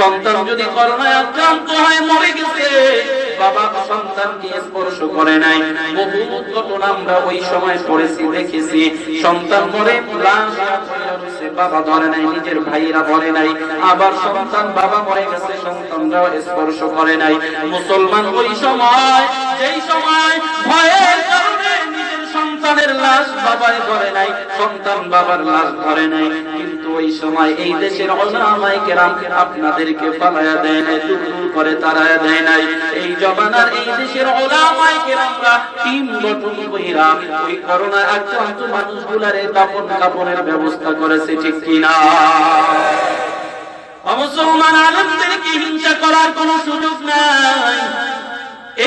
সন্তান যদি করোনায় আক্রান্ত হয় মরে গেছে, বাবা সন্তানকে স্পর্শ করে নাই। বহু ঘটনা আমরা ওই সময় পড়েছি, দেখেছি। সন্তান মরে লাশ বাবা ধরে নাই, নিজের ভাইরা ধরে নাই। আবার সন্তান বাবা মরে গেছে, সন্তানরাও স্পর্শ করে নাই। মুসলমান ওই সময়, যেই সময় ভয়ের কারণে নিজের সন্তানের লাশ বাবায় ধরে নাই, সন্তান বাবার লাশ ধরে নাই, কিন্তু ওই সময় এই দেশের উলামায়ে কেরাম আপনাদেরকে পালায়া দেয় নাই, দূর করে তাড়ায়া দেয় নাই। এই জমানার এই দেশের উলামায়ে কেরামরা টিম গঠন কইরা ওই করোনায় আক্রান্ত মানুষগুলার দাফন কাফনের ব্যবস্থা করেছে, ঠিক কিনা? মুসলমান আলেমদেরকে হিংসা করার কোনো সুযোগ নাই।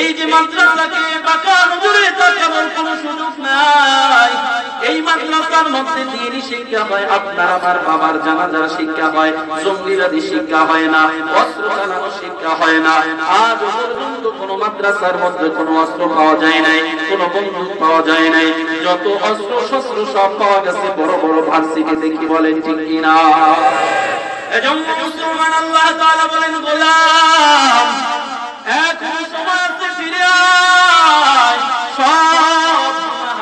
এই যে মাদ্রাসাকে বাঁকা নজরে তাকানোর কোনো সুযোগ নাই। এই মাদ্রাসার মধ্যে দ্বীনি শিক্ষা হয়, আপনার আমার বাবার জানাজার শিক্ষা হয়, জঙ্গিবাদী শিক্ষা হয় না, অস্ত্র চালানোর শিক্ষা হয় না। আজ পর্যন্ত কোনো মাদ্রাসার মধ্যে কোনো অস্ত্র পাওয়া যায় নাই, কোনো বন্দুক পাওয়া যায় নাই। যত অস্ত্র শস্ত্র সব পাওয়া গেছে বড় বড় ভার্সিটিতে, কি বলেন ঠিক কিনা? এজন্য মুসলমান আল্লাহ তাআলা বলেন, গোলাম এখন সময় আছে, ফিরে আয়, সব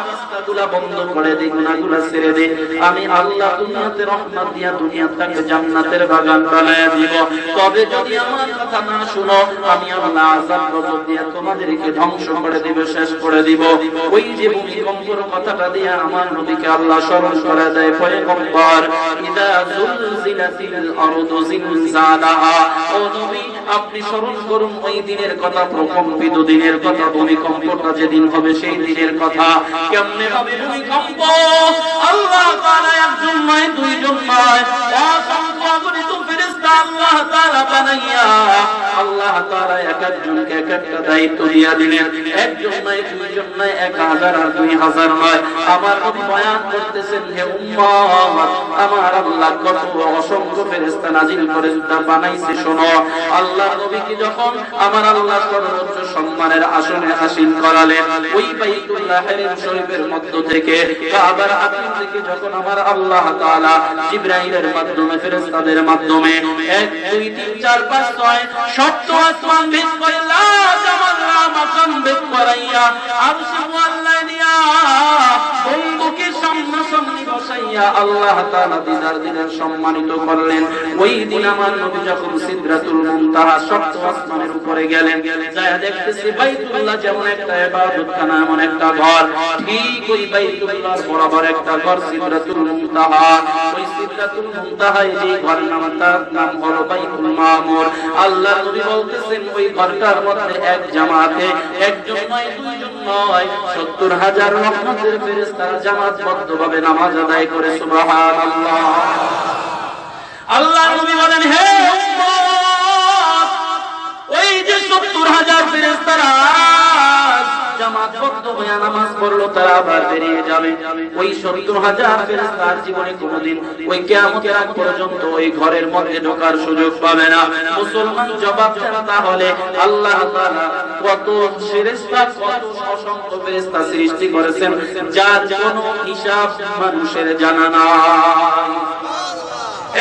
রাস্তাগুলা বন্ধ করে দে, গুনাহগুলা ছেড়ে দে। আমি আল্লাহ দুনিয়াতে রহমত দিয়া দুনিয়াটাকে জান্নাতের বাগান বানায়া দিব। তবে যদি আমার কথা না শুনো, আমি আল্লাহ আযাব গজব দিয়া তোমাদেরকে ধ্বংস করে দিব, শেষ করে দিব। ওই যে ভূমিকম্পের কথাটা দিয়া আমার নবীকে আল্লাহ স্মরণ করে দেয়, পয়গম্বর, ইদা যুলজিলাতিল আরদু জিলজালাহা। ও নবী, আপনি স্মরণ করুন ওই দিনের কথা, প্রকম্পিত দিনের কথা, ভূমিকম্পটা যেদিন হবে সেই দিনের কথা। কেমনে হবে ভূমিকম্প? আল্লাহ তাআলা একজন নয়, দুইজন নয়, অসংখ্য অগণিত ফেরেশতা আল্লাহ তাআলা বানাইয়া আল্লাহ তাআলা এক একজনকে এক একটা দায়িত্ব দিয়া দিলেন। একজন নয়, দুইজন নয়, 1000 আর 2000 নয়। আমার নবী বয়ান করতেছেন, হে উম্মত, আমার আল্লাহ কত অসংখ্য ফেরেশতা নাজিল করে বানাইছে শোনো। আল্লাহ নবীকে যখন আমার আল্লাহ সর্বোচ্চ সম্মানের আসনে আসীন করালেন, ওই বাইতুল্লাহ শরীফের মধ্য থেকে, কাবার আকিম থেকে যখন আমার আল্লাহ তাআলা জিবরাইলের মাধ্যমে, ফেরেশতাদের মাধ্যমে 1 2 3 4 5 6 সপ্ত আসমান ভেদ করে, লা জামাল্লা মাকাম ভেদ করাইয়া আরশে মুআল্লা নিয়া বন্ধুকে সামনাসামনি বসাইয়া আল্লাহ তাআলা দিদার দিদার সম্মানিত করলেন। ওই দিন আমার নবী যখন সিদরাতুল মুনতাহা সপ্ত আসমানের উপরে গেলেন, যায় দেখতেছে বাইতুল্লাহ যেমন একটা ইবাদতখানা, এমন একটা ঘর, ঠিক ওই বাইতুল্লাহর বরাবর একটা ঘর সিদরাতুল মুনতাহা। ওই সিদরাতুল মুনতাহায় যে ঘর তার নাম হলো বাইতুল মামুর। আল্লাহ নবী বলতেছেন, ওই ঘরটার মধ্যে এক জামাতে, একজন নয়, দুইজন নয়, 70,000 রহমতের ফেরেশতারা জামাতবদ্ধভাবে নামাজ আদায় করে, সুবহানাল্লাহ। আল্লাহ নবী বলেন, হে উম্মত, ওই যে 70,000 ফেরেশতারা জামাতবদ্ধ হয়ে নামাজ পড়লো, তারা আবার বেরিয়ে যাবে। ওই 70,000 ফেরেশতার জীবনে কোনোদিন ওই কিয়ামতের আগ পর্যন্ত ওই ঘরের মধ্যে ঢোকার সুযোগ পাবে না। মুসলমান জবাব দেন, তাহলে আল্লাহ তাআলা কত ফেরেশতা, কত অসংখ্য ফেরেশতা সৃষ্টি করেছেন, যার কোনো হিসাব মানুষের জানা নাই।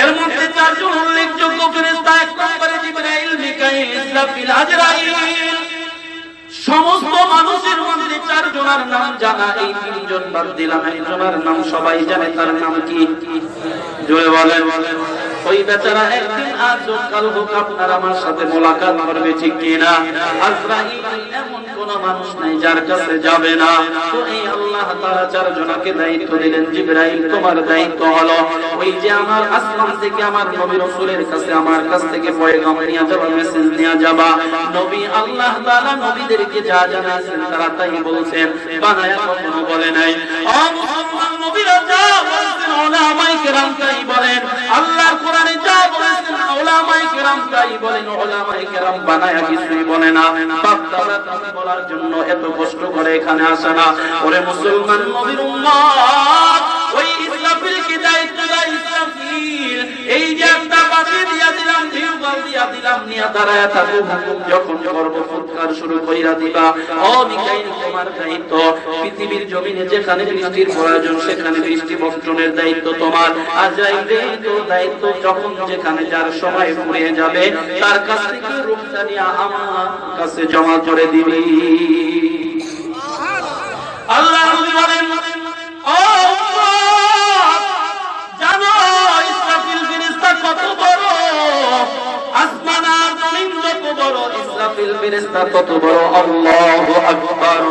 এর মধ্যে 4 জন উল্লেখযোগ্য ফেরেশতা, 1 নম্বরে জিবরাইল, মিকাঈল, ইসরাফিল, আজরাইল। সমস্ত মানুষের মধ্যে 4 জনের নাম জানা, এই 3 জন বাদ দিলাম, একজনের নাম সবাই জানে, তার নাম কি? জোরে বলেন। ওই বেচারা একদিন আজ হোক কাল হোক আপনার আমার সাথে মোলাকাত করবে, ঠিক কিনা? আজরাইল এমন কোন মানুষ নাই যার কাছে যাবে না। তো এই আল্লাহ তাআলা 4 জনকে দায়িত্ব দিলেন, জিবরাইল তোমার দায়িত্ব হলো ওই যে আমার আসমান থেকে আমার নবী রাসূলের কাছে, আমার কাছ থেকে পয়গাম নিয়ে যাবা, মেসেজ নিয়ে যাবা। নবী আল্লাহ তাআলা নবীদেরকে যা জানাইছেন তারা তাই বলছেন, বানায়া কখনো বলে নাই। ও মুসলমান, নবীরা যা বলেছেন উলামায়ে কেরাম তাই বলেন। আল্লাহর কোরআনে যা বলেছেন উলামায়ে কেরাম তাই বলেন। উলামায়ে কেরাম বানায়া কিছুই বলে না। বাপদাদা কথা বলার জন্য এত কষ্ট করে এখানে আসে না। ওরে মুসলমান, নবীর উম্মত, ওই ইসরাফিলকে দায়িত্ব দেয় ইসরাফিল। এই যে একটা বাতি দিয়া দিলাম, ফল দিয়া দিলাম নিয়া দাঁড়ায় থাকো হুকুম যখন করব ফুৎকার শুরু কইরা দিবা ও মিকাইল তোমার দায়িত্ব পৃথিবীর জমিনে যেখানে বৃষ্টির প্রয়োজন সেখানে বৃষ্টি বর্ষণের দায়িত্ব তোমার আজরাইলের তো দায়িত্ব যখন যেখানে যার সময় ফুরিয়ে যাবে তার কাছ থেকে রূপটা নিয়ে আমার কাছে জমা করে দিবি আল্লাহ নবী বলেন ও জানো ইসরাফিল ফেরেশতা কত বড় আসমান আর জমিন যত বড় ইসরাফিল ফেরেশতা তত বড় আল্লাহু আকবার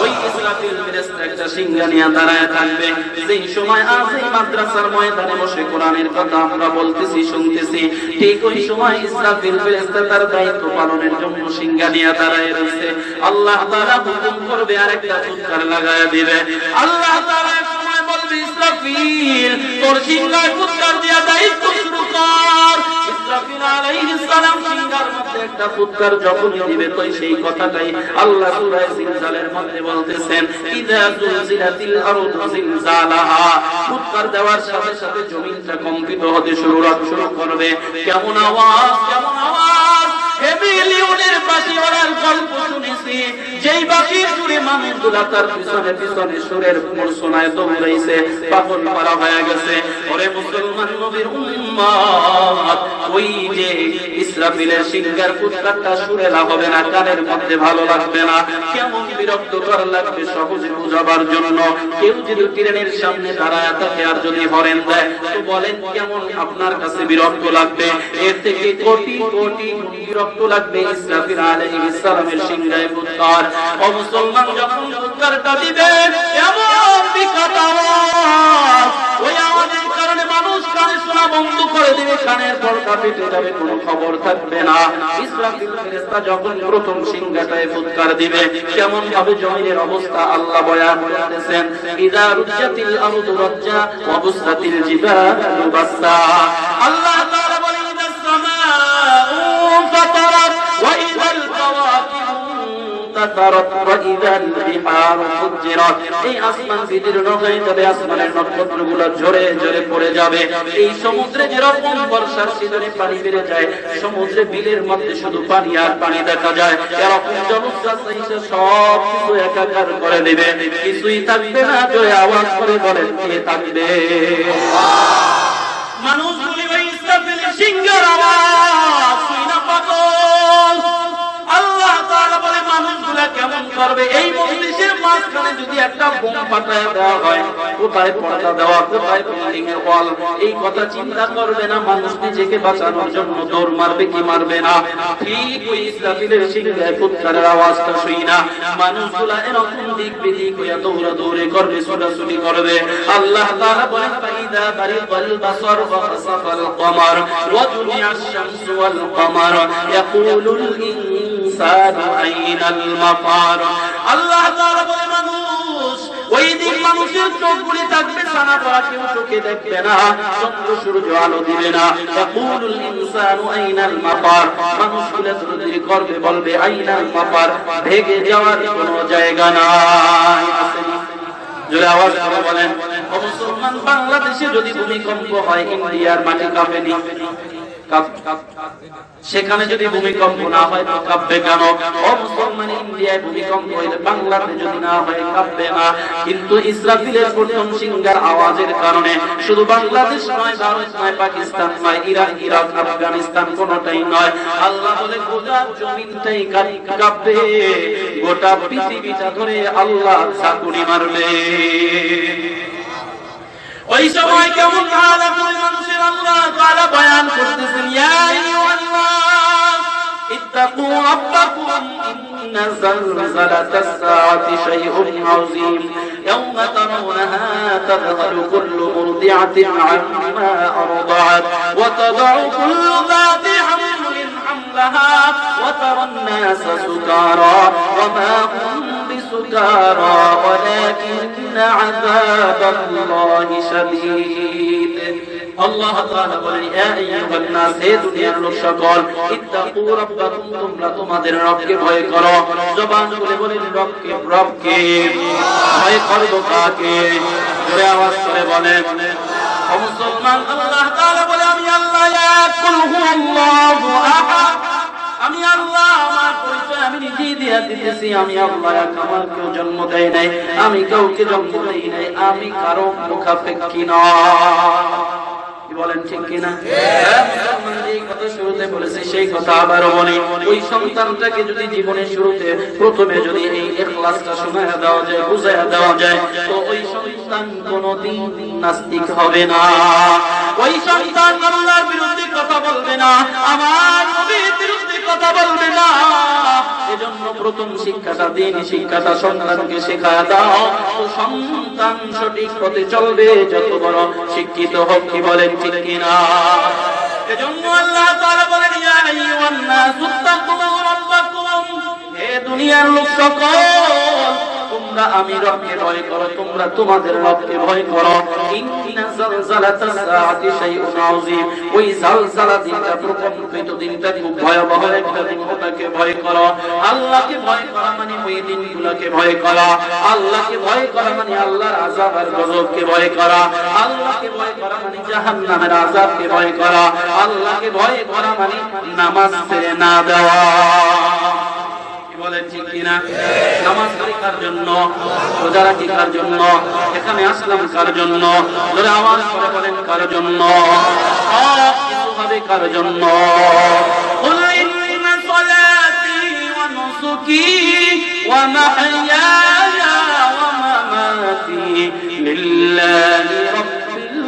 ওই ইসরাফিল ফেরেশতা একটা সিংহা নিয়ে দাঁড়ায় থাকবে সেই সময় আজ এই মাদ্রাসার ময়দানে বসে কোরআনের কথা আমরা বলতেছি শুনতেছি ঠিক ওই সময় ইসরাফিল ফেরেশতা তার দায়িত্ব পালনের জন্য সিংহা নিয়ে দাঁড়ায় রয়েছে আল্লাহ তাআলা হুকুম করবে আরেকটা ফুৎকার লাগায় দিবে আল্লাহ তাআলা সময় বলবে ইসরাফিল তোর সিংহায় ফুৎকার দিয়া দায়িত্ব শুরু কর ইসরাফিল আলাইহিস সালাম সিংহার মধ্যে একটা ফুৎকার যখন দিবে তো সেই কথাটাই আল্লাহ সূরা জিলজালের মধ্যে বলতেছেন ইযা জুলজিলাতিল আরদু জিলজালাহা ফুৎকার দেওয়ার সাথে সাথে জমিনটা কম্পিত হতে শুরু করবে কেমন আওয়াজ হেবিলিউনের বাঁশিওয়ালার গল্প শুনেছি যেই বাঁশির সুরে মানুষগুলা তার পিছনে পিছনে সুরের মূর্ছনায় দৌড়াইছে পাগল পারা হয়ে গেছে ওরে মুসলমান নবীর উম্মত ওই যে ইসরাফিলের সিংহার ফুৎকারটা সুরেলা হবে না কানের মধ্যে ভালো লাগবে না কেমন বিরক্তকর লাগবে সহজে বুঝাবার জন্য কেউ যদি ট্রেনের সামনে দাঁড়ায় থাকে আর যদি হরেন দেয় তো বলেন কেমন আপনার কাছে বিরক্ত লাগবে এর থেকে কোটি কোটি বিরক্ত লাগবে ইসরাফিল আলাইহিস সালামের সিংহায় ফুৎকার ও মুসলমান যখন ফুৎকারটা দিবে এমন বিকট আওয়াজ ওই আওয়াজের কারণে মানুষ কানে শোনা বন্ধ করে দিবে কানের পর্দা ফেটে যাবে কোনো খবর থাকবে না ইসরাফিল ফেরেশতা যখন প্রথম সিংহাটায় ফুৎকার দিবে কেমন ভাবে জমিনের অবস্থা আল্লাহ বয়ান করতেছেন ইযা রুজ্জাতিল আরদু রাজ্জা ওয়া বুসরাতিল জিবালু বাসসা আল্লাহ তাআলা বলেন ইযাস সামাউ ফাতারাত ওয়া ইযাল কাওয়াকিবু তাতারাত ওয়া ইযাল বিহারু ফুজ্জিরাত এই আসমান বিদীর্ণ হয়ে যাবে আসমানের নক্ষত্রগুলো ঝরে ঝরে পড়ে যাবে এই সমুদ্রে যেরকম বর্ষার সিজনে পানি বেড়ে যায় সমুদ্রে বিলের মধ্যে শুধু পানি আর পানি দেখা যায় এরকম জলোচ্ছ্বাস এসে সব কিছু একাকার করে দেবে কিছুই থাকবে না জোরে আওয়াজ করে বলেন কে থাকবে মানুষগুলি ওই ইসরাফিলের সিংহার আওয়াজ শুনে পাগল আল্লাহ তাআলা বলে মানুষগুলা কেমন করবে এই মজলিসের মাঝখানে যদি একটা বোম ফাটায় দেওয়া হয় কোথায় পর্দা দেওয়া কোথায় বিল্ডিং এর ওয়াল এই কথা চিন্তা করবে না মানুষ নিজেকে বাঁচানোর জন্য দৌড় মারবে কি মারবে না ঠিক ওই ইসরাফিলের সিংহায় ফুৎকারের আওয়াজটা শুই না মানুষগুলা এরকম দিক বিদিক হইয়া দৌড়াদৌড়ি করবে ছোটাছুটি করবে আল্লাহ তাআলা বলেন ফাইদা বারিকাল বাসার ওয়া খাসাফাল কমার ওয়া জুমিআশ শামসু ওয়াল কমার ইয়াকুলুল ইনসানু আইনাল মাফার আল্লাহ তাআলা বলে মানুষ ওই দিন মানুষের চোখগুলি থাকবে সানা পড়া কেউ চোখে দেখবে না চন্দ্র সূর্য আলো দিবে না ইয়াকুলুল ইনসানু আইনাল মাফার মানুষগুলো দৌড়াদৌড়ি করবে বলবে আইনাল মাফার ভেগে যাওয়ার কোনো জায়গা নাই জোরে আওয়াজ করে বলেন ও মুসলমান বাংলাদেশে যদি ভূমিকম্প হয় ইন্ডিয়ার মাটি কাঁপেনি সেখানে যদি ভূমিকম্প না হয় তো কাঁপবে কেন ও মুসলমান ইন্ডিয়ায় ভূমিকম্প হইলে বাংলাতে যদি না হয় কাঁপবে না কিন্তু ইসরাফিলের প্রথম সিংহার আওয়াজের কারণে শুধু বাংলাদেশ নয় ভারত নয় পাকিস্তান নয় ইরান ইরাক আফগানিস্তান কোনটাই নয় আল্লাহ বলে গোটা জমিনটাই কাঁপবে গোটা পৃথিবীটা ধরে আল্লাহ চাকুরি মারবে ওই সময় কেমন হালাত হয় মানুষের আল্লাহ তাআলা বয়ান করতেছেন ইয়া আইয়ুহান নাস ইত্তাকু রাব্বাকুম ইন্না যালজালাতাস সাআতি শাইউন আযীম ইয়াওমা তারাউনাহা তাযহালু কুল্লু মুরদি'atin 'amma arda'at ওয়া তাদ'u কুল্লু যাতি হামলিন হামলাহা ওয়া তারান নাসা সুকারা ওয়া মা হুম বিসুকারা ওয়ালাকিন্না 'আযাবাল্লাহি শাদীদ আল্লাহ তাআলা বলেন ইয়া আইয়ুহান নাস হে দুনিয়ার লোক সকল ইত্তাকু রাব্বাকুম তোমরা তোমাদের রবকে ভয় করো জবান খুলে বলেন রবকে ভয় করো কাকে জোরে আওয়াজ করে বলেন ও মুসলমান আল্লাহ তাআলা বলে আমি আল্লাহ এক কুল হুয়াল্লাহু আহাদ। আমি আল্লাহ, আমার পরিচয় আমি নিজেই দিয়ে দিতেছি, আমি আল্লাহ আমার কেউ জন্ম দেয় নাই, আমি কাউকে জন্ম দেই নাই, আমি কারো মুখাপেক্ষী নয়। বলেন ঠিক কিনা? এই কথা শুরুতে বলেছি, সেই কথা আবারও বলি। ওই সন্তানটাকে যদি জীবনের শুরুতে প্রথমে যদি এই ইখলাসটা শোনায়া দেওয়া যায়, বুঝায়া দেওয়া যায়, তো ওই সন্তান কোনদিন নাস্তিক হবে না। ওই সন্তান আল্লাহর বিরুদ্ধে কথা বলবে না, আমার নবীর বিরুদ্ধে কথা বলবে না। এজন্য প্রথম শিক্ষাটা, দ্বীনি শিক্ষাটা সন্তানকে শেখায়া দাও, তো সন্তান সঠিক পথে চলবে, যত বড় শিক্ষিত হোক। কি বলেন ঠিক কিনা? এজন্য আল্লাহ তাআলা বলেন, ইয়া আইয়ুহান নাসু তাকু রাব্বাকুম, হে দুনিয়ার লোক সকল, তোমরা আমি রবকে ভয় করো, তোমরা তোমাদের রবকে ভয় করো। ইন্না যালজালাতাস সাআতি শাইউন আযীম, ওই জালজালা দিনটা, প্রকম্পিত দিনটা খুব ভয়াবহ একটা দিন, ওটাকে ভয় করো। আল্লাহকে ভয় করা মানে ওই দিনগুলোকে ভয় করা। আল্লাহকে ভয় করা মানে আল্লাহর আযাব আর গজবকে ভয় করা। আল্লাহকে ভয় করা মানে জাহান্নামের আযাবকে ভয় করা। আল্লাহকে ভয় করা মানে নামাজ ছেড়ে না দেওয়া। বলেন ঠিক কিনা? নামাজ কার জন্য, রোজা রাখি কার জন্য, এখানে আসলাম কার জন্য? ধরে আওয়াজ করে বলেন কার জন্য? সব কিছু হবে কার জন্য? কুল ইন্না সালাতি ওয়া নুসুকি ওয়া মাহইয়ায়া ওয়া মামাতি লিল্লাহি রাব্বিল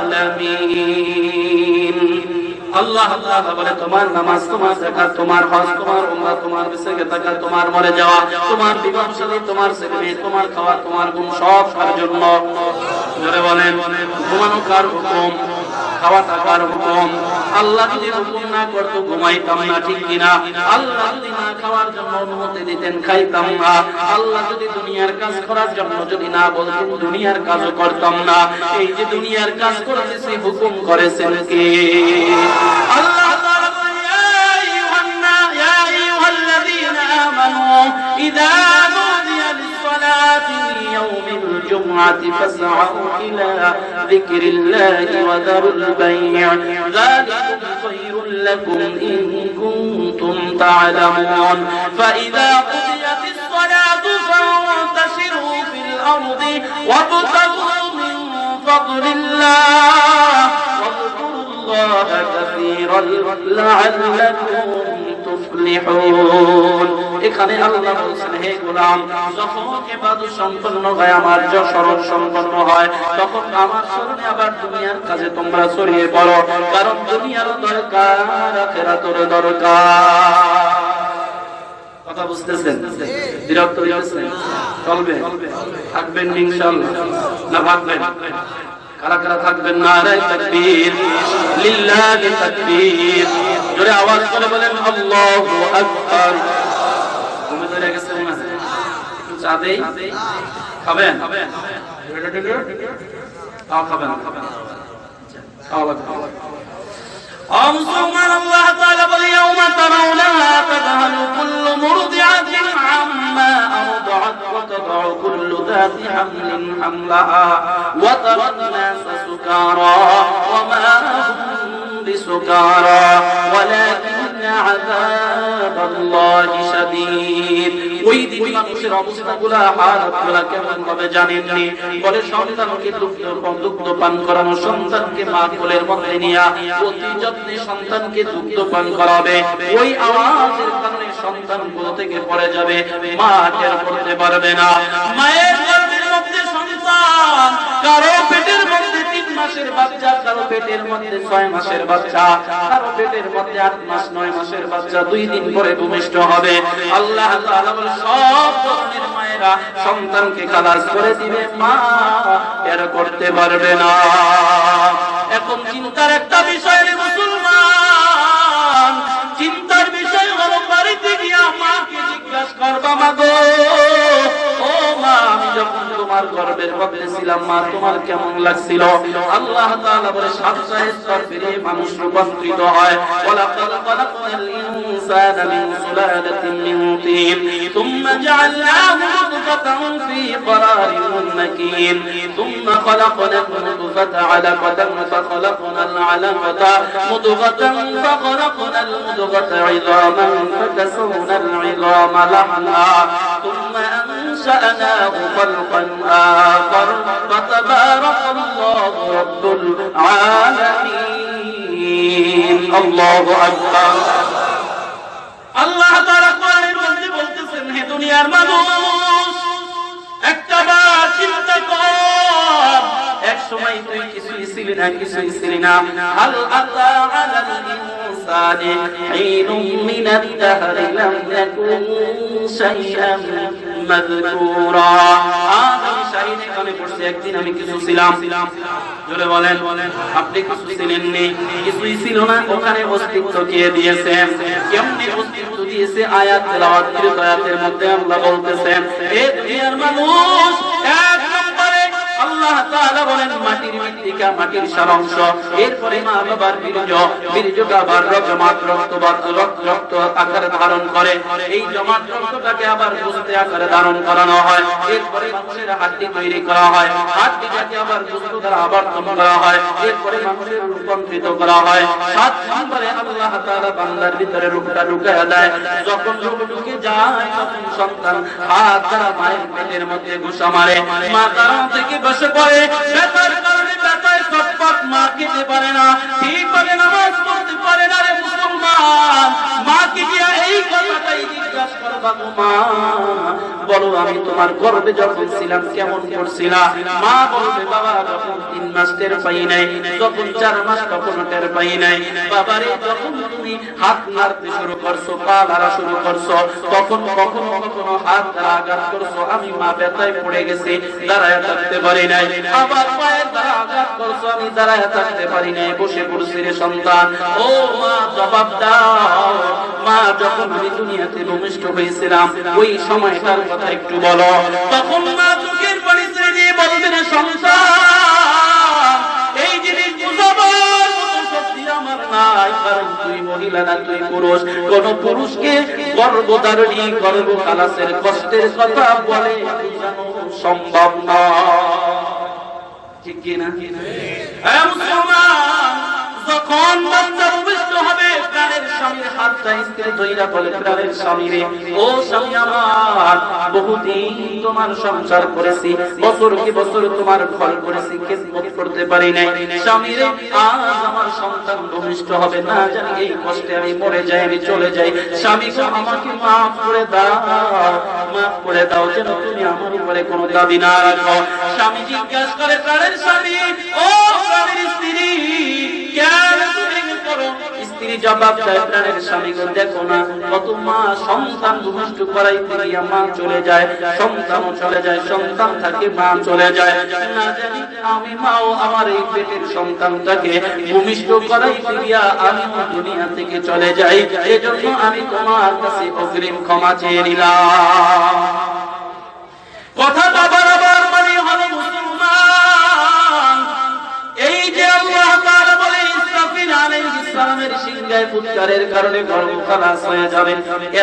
আলামিন। আল্লাহ তাআলা বলে, তোমার নামাজ, তোমার যাকাত, তোমার হজ, তোমার উমরা, তোমার বেঁচে থাকা, তোমার মরে যাওয়া, তোমার বিবাহ শাদী, তোমার ছেলে মেয়ে, তোমার খাওয়া, তোমার ঘুম, সব কার জন্য? জোরে বলেন। ঘুমানো কার হুকুম? খাওয়া কার হুকুম? আল্লাহ যদি হুকুম না করতো ঘুমাইতাম না, ঠিক কিনা? আল্লাহ যদি না খাওয়ার জন্য অনুমতি দিতেন, খাইতাম না। আল্লাহ যদি দুনিয়ার কাজ করার জন্য যদি না বলতেন, দুনিয়ার কাজও করতাম না। এই যে দুনিয়ার কাজ করতেছি, হুকুম করেছেন কে? আল্লাহ তাআলা বলেন, ইয়া আইয়ুহাল্লাযীনা আমানু ইযা নুদিয়া লিস-সালাতি মিন ইয়াউমিল জুমআতি ফাসআউ ইলা যিকরিল্লাহি ওয়া দারুল বাই', যালিকুম খায়রুল লাকুম ইন কুনতুম তা'লামুন। ফাইযা কুদিয়াতিস-সালাতু ফান্তাশিরু ফিল আরদি ওয়াবতাগু মিন ফাদলিল্লাহ ওয়াযকুরুল্লাহ কাসীরান লা'আল্লাকুম তুফলিহুন। এখানে আল্লাহ বলেন, হে গোলাম, যখন ইবাদত সম্পন্ন হয়, আমার শরণ সম্পন্ন হয়, তখন আমার শরণে আবার দুনিয়ার কাজে তোমরা ছড়িয়ে পড়ো, কারণ দুনিয়ারও দরকার, আখিরাতেরও দরকার। কথা বুঝতেছেন? বিরক্ত হইতেছেন? চলবে? থাকবেন ইনশাআল্লাহ না ভাগবেন? কারা কারা থাকবেন? নারায়ে তাকবীর, লিল্লাহি তাকবীর। জোরে আওয়াজ করে বলেন আল্লাহু আকবার। ঘুমে ধরে গেছে না? একটু চা দেই? খাবেন? তাও খাবেন? মুসলমান, আল্লাহ তাআলা বলে, ইয়াউমা তারাউনাহা তাযহালু কুল্লু মুরদিআতিন আম্মা আরদাআত ওয়া তাদউ কুল্লু যাতি হামলিন হামলাহা ওয়া তারান নাসা সুকারা ওয়া মা হুম বিসুকারা ওয়ালাকিন্না আযাবাল্লাহি শাদীদ। ওই দিন মানুষের অবস্থাগুলো, হালাতগুলো কেমন হবে জানেননি? বলে, সন্তানকে দুগ্ধ পান করানো, সন্তানকে মা কোলের মধ্যে নিয়ে অতি যত্নে সন্তানকে দুগ্ধ পান করাবে। ওই আওয়াজের কারণে সন্তান কোল থেকে পড়ে যাবে, মা টের করতে পারবে না। মায়ের গর্ভের মধ্যে সন্তান, কারো পেটের মধ্যে 3 মাসের বাচ্চা, কারো পেটের মধ্যে 6 মাসের বাচ্চা, কারো পেটের মধ্যে 8 মাস 9 মাসের বাচ্চা 2 দিন পরে ভূমিষ্ঠ হবে। আল্লাহ তাআলা বলে, সব ধরনের মায়েরা সন্তানকে খালাস করে দিবে, মা এর করতে পারবে না। এখন চিন্তার একটা বিষয় রে মুসলমান, চিন্তার বিষয় হলো বাড়িতে গিয়ে মাকে জিজ্ঞাসা করবা, মা গো, ও মা, আমি যখন তোমার গর্ভের মধ্যে ছিলাম, মা তোমার কেমন লাগছিল? আল্লাহ তাআলা বলে, 7টা স্তর পেরিয়ে মানুষ রূপান্তরিত হয়। ওয়ালাকাদ খালাকনাল ইনসানা মিন সুলালাতিন মিন তিন সুম্মা জাআলনাহু নুতফাতান ফী ক্বারারিন মাকিন সুম্মা খালাকনাল নুতফাতা আলাকাতান ফাখালাকনাল العلقة مضغة فخلقنا المضغة عظاما فكسونا العظام لحما ثم أنشأناه خلقا آخر فتبارك الله رب العالمين الله أكبر আল্লাহ তাআলা কোরআনের মধ্যে বলতেছেন হে দুনিয়ার মানুষ একটাবার চিন্তা কর এক সময় তুই কিছুই ছিলি না হাল আতা আলাল ইনসানি হিনুম মিনাদ দাহরি লাম ইয়াকুন শাইআন মাযকুরা আমি শাইনে কানে পড়ছি একদিন আমি কিছু ছিলাম জোরে বলেন আপনি কিছু ছিলেন নি কিছুই ছিল না ওখানে অস্তিত্ব কে দিয়েছে কেমনে অস্তিত্ব দিয়েছে আয়াত তেলাওয়াত করে আয়াতের মধ্যে আল্লাহ বলতেছেন হে দুনিয়ার মানুষ এক নম্বরে আল্লাহ তাআলা বলেন মাটির মৃত্তিকা মাটির সারাংশ এরপরে মা বাবার বীর্যটা আবার জমাট রক্ত আকারে ধারণ করে এই জমাট রক্তটাকে আবার গোশতে আকারে ধারণ করানো হয় এরপরে মানুষের হাড়ি তৈরি করা হয় হাড়িটাকে আবার গোশত দ্বারা আবর্তন করা হয় এরপরে মানুষের রূপান্তরিত করা হয় 7 নম্বরে আল্লাহ তাআলা বান্দার ভিতরে রূপটা ঢুকায় দেয় যখন রূপ ঢুকে যায় তখন সন্তান হাত দ্বারা মায়ের পেটের মধ্যে ঘুষা মারে মা তার থেকে বসে পড়ে ব্যথার কারণে ব্যথায় ছটফট মা খেতে পারে না ঠিকভাবে নামাজ পড়তে পারে না রে মুসলমান মাকে গিয়া এই কথাটাই জিজ্ঞাসা করবা মা বলো আমি তোমার গর্ভে যখন ছিলাম কেমন করছিলাম মা বলবে বাবা যখন 3 মাস টের পাই নাই যখন 4 মাস তখন টের পাই নাই বাবারে যখন তুমি হাত নাড়তে শুরু করছো পা নাড়া শুরু করছো তখন কখনো হাত দ্বারা আঘাত করছো আমি মা ব্যথায় পড়ে গেছি দাঁড়ায় থাকতে পারি নাই আবার পায়ের দ্বারা আঘাত করছো আমি দাঁড়ায় থাকতে পারি নাই বসে পড়ছি রে সন্তান ও মা জবাব দাও মা যখন আমি দুনিয়াতে ভূমিষ্ঠ হয়েছিলাম ওই সময়টার কথা একটু বলো তখন মা চোখের পানি ছেড়ে দিয়ে বলবে রে সন্তান এই জিনিস বুঝাবার মতো শক্তি আমার নাই কারণ তুই মহিলা না তুই পুরুষ কোন পুরুষকে গর্ভধারণী গর্ভকালাসের কষ্টের কথা বলে বোঝানো সম্ভব না ঠিক কি না হে মুসলমান যখন বান্দা ভূমিষ্ঠ হবে প্রাণের স্বামীর হাতটা স্ত্রী ধইরা বলে প্রাণের স্বামী রে ও স্বামী আমার বহুদিন তোমার সংসার করেছি বছর কি বছর তোমার ঘর করেছি খেদমত করতে পারি নাই স্বামী রে আজ আমার সন্তান ভূমিষ্ঠ হবে না জানি এই কষ্টে আমি মরে যাই আমি চলে যাই স্বামী গো আমাকে মাফ করে দাও যেন তুমি আমার উপরে কোনো দাবি না রাখো স্বামী জিজ্ঞাসা করে প্রাণের স্বামী ও প্রাণের স্ত্রী কেন তুমি করো স্ত্রী জবাব দেয় প্রাণের স্বামী গো দেখো না কত মা সন্তান ভূমিষ্ঠ করাইতে গিয়া মা চলে যায় সন্তানও চলে যায় সন্তান থাকে মা চলে যায় না জানি আমি মাও আমার এই পেটের সন্তানটাকে ভূমিষ্ঠ করাইতে গিয়া আমি দুনিয়া থেকে চলে যাই এজন্য আমি তোমার কাছে অগ্রিম ক্ষমা চেয়ে নিলাম কথাটা বারবার মানে হলো মুসলমান এই যে আল্লাহ তাআলা বলে ইসরাফিল আলাইহিস সালামের সিংহায় ফুৎকারের কারণে গর্ভখালাস হয়ে যাবে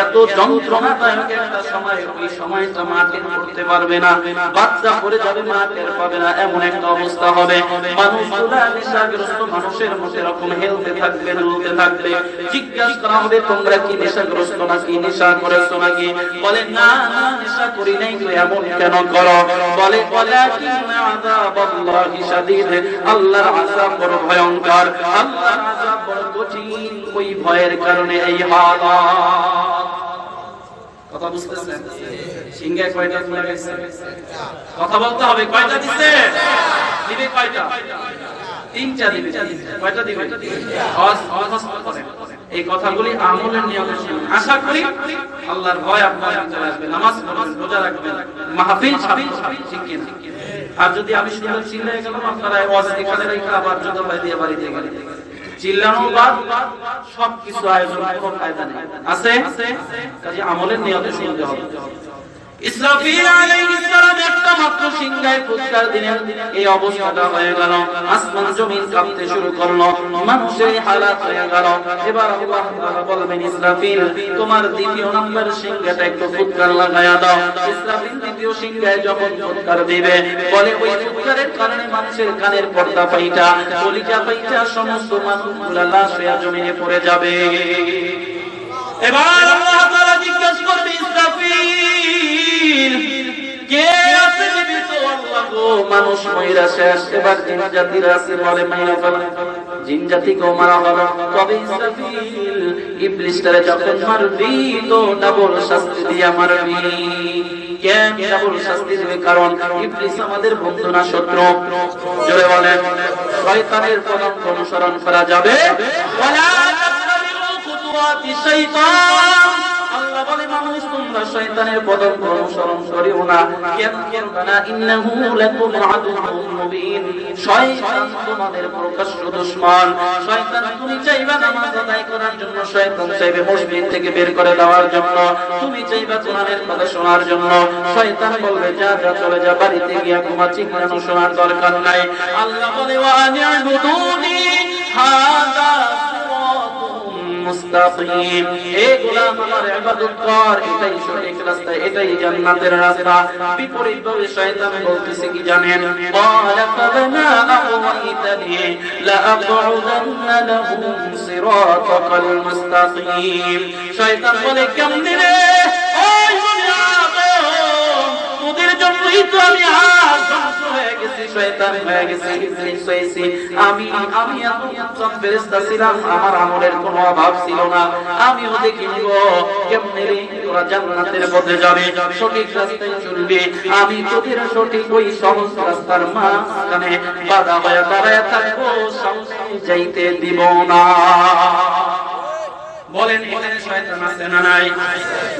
এত যন্ত্রণাদায়ক একটা সময় ওই সময়টা মা টের করতে পারবে না বাচ্চা পড়ে যাবে মা টের পাবে না এমন একটা অবস্থা হবে মানুষগুলা নেশাগ্রস্ত মানুষের মতো এরকম হেলতে থাকবে দুলতে থাকবে জিজ্ঞাসা করা হবে তোমরা কি নেশাগ্রস্ত নাকি নেশা করেছো নাকি বলে না না নেশা করি নাই তো এমন কেন করো বলে ওয়ালাকিন আযাবাল্লাহি শাদীদ আল্লাহর আযাব বড় ভয়ঙ্কর আল্লাহর আযাব বড় কঠিন ওই ভয়ের কারণে এই হালাত কথা বুঝতেছেন সিংহে কয়টা ফুলে গেছে কথা বলতে হবে কয়টা দিছে দিবে কয়টা তিনটা দিবে কয়টা দিবে এই কথাগুলি আমলের নিয়মে আশা করি আল্লাহর ভয় আপনার ভিতরে আসবে নামাজ পড়বেন রোজা রাখবেন মাহফিল ছাড়বেন ঠিক কি না আর যদি আমি সুন্দর চিল্লায় গেলাম আপনারা ওয়াজ এখানে রেখে আবার জুতো পাই দিয়ে বাড়িতে গেলেন চিল্লানোর বাদ সবকিছু আয়োজন কোনো ফায়দা নেই আছে কাজে আমলের নিয়তে শুনতে হবে ইসরাফিল আলাইহিস সালাম একটা মাত্র সিংহায় ফুৎকার দিলেন, এই অবস্থাটা হয়ে গেল, আসমান জমিন কাঁপতে শুরু করলো, মানুষের হালাত হয়ে গেল। এবার আল্লাহ তাআলা বলবেন, ইসরাফিল তোমার দ্বিতীয় নম্বর সিংহাটা একটু ফুৎকার লাগায়া দাও। ইসরাফিল দ্বিতীয় সিংহায় যখন ফুৎকার দিবে, বলে ওই ফুৎকারের কারণে মানুষের কানের পর্দা পাইটা, কলিজা পাইটা সমস্ত মানুষগুলা লাশ হয়ে জমিনে পড়ে যাবে। এবার আল্লাহ তাআলা জিজ্ঞাসা করবে, ইসরাফিল কে আছে জীবিত? আল্লাহ গো, মানুষ মহিলা শেষ, এবার জিন জাতির আছে, বলে মাইরা ফেলা, জিন জাতিকেও মারা হলো। তবে ইসরাফিল ইবলিসটারে যখন মারবি তো ডাবল শাস্তি দিয়া মারবি। কেন ডাবল শাস্তি দিবে? কারণ ইবলিস আমাদের বন্ধু না শত্রু? জোরে বলেন। শয়তানের পদঙ্ক অনুসরণ করা যাবে ওয়ালা তাত্তাবিউ খুতুওয়াতি শাইতান। আল্লাহ বলে, মানুষ তোমরা শয়তানের পদঙ্ক অনুসরণ করিও না। কেন? না ইন্নাহু লাকুম আদুউম মুবিন। শয়তান তোমাদের প্রকাশ্য দুশমন। শয়তান তুমি চাইবা নামাজ আদায় করার জন্য, শয়তান চাইবে মসজিদ থেকে বের করে দেওয়ার জন্য, তুমি চাইবা কোরআনের কথা শোনার জন্য, শয়তান বলবে যা যা চলে যা, বাড়িতে গিয়া ঘুমা, চিন্তা শোনার দরকার নাই। আল্লাহ বলে, ওয়া আনি'বুদুনি হাযা মুস্তাকিম। এ গোলাম আমার ইবাদত কর, এটাই সঠিক রাস্তা, এটাই জান্নাতের রাস্তা। বিপরীতভাবে শয়তান বলতেছে কি জানেন? ক্বালা ফাবিমা আগওয়াইতানি লাআকউদান্না লাহুম সিরাতাকাল মুস্তাকিম। শয়তান বলে, কেমনে রে? ওই বনি আদম, তোদের জন্যই তো আমি আজ ধ্বংস হয়ে গেছি, শয়তান হয়ে গেছি, ইবলিস হয়েছি। আমি এত উত্তম ফেরেশতা ছিলাম, আমার আমলের কোনো অভাব ছিল না। আমিও দেখে নিব কেমনে রে তোরা জান্নাতের পথে যাবে, সঠিক রাস্তায় চলবে। আমি তোদের সঠিক ওই সহজ রাস্তার মাঝখানে বাধা হয়ে দাঁড়ায় থাকবো, সামনে যাইতে দিব না। বলেন, এখানে শয়তান আছে না নাই?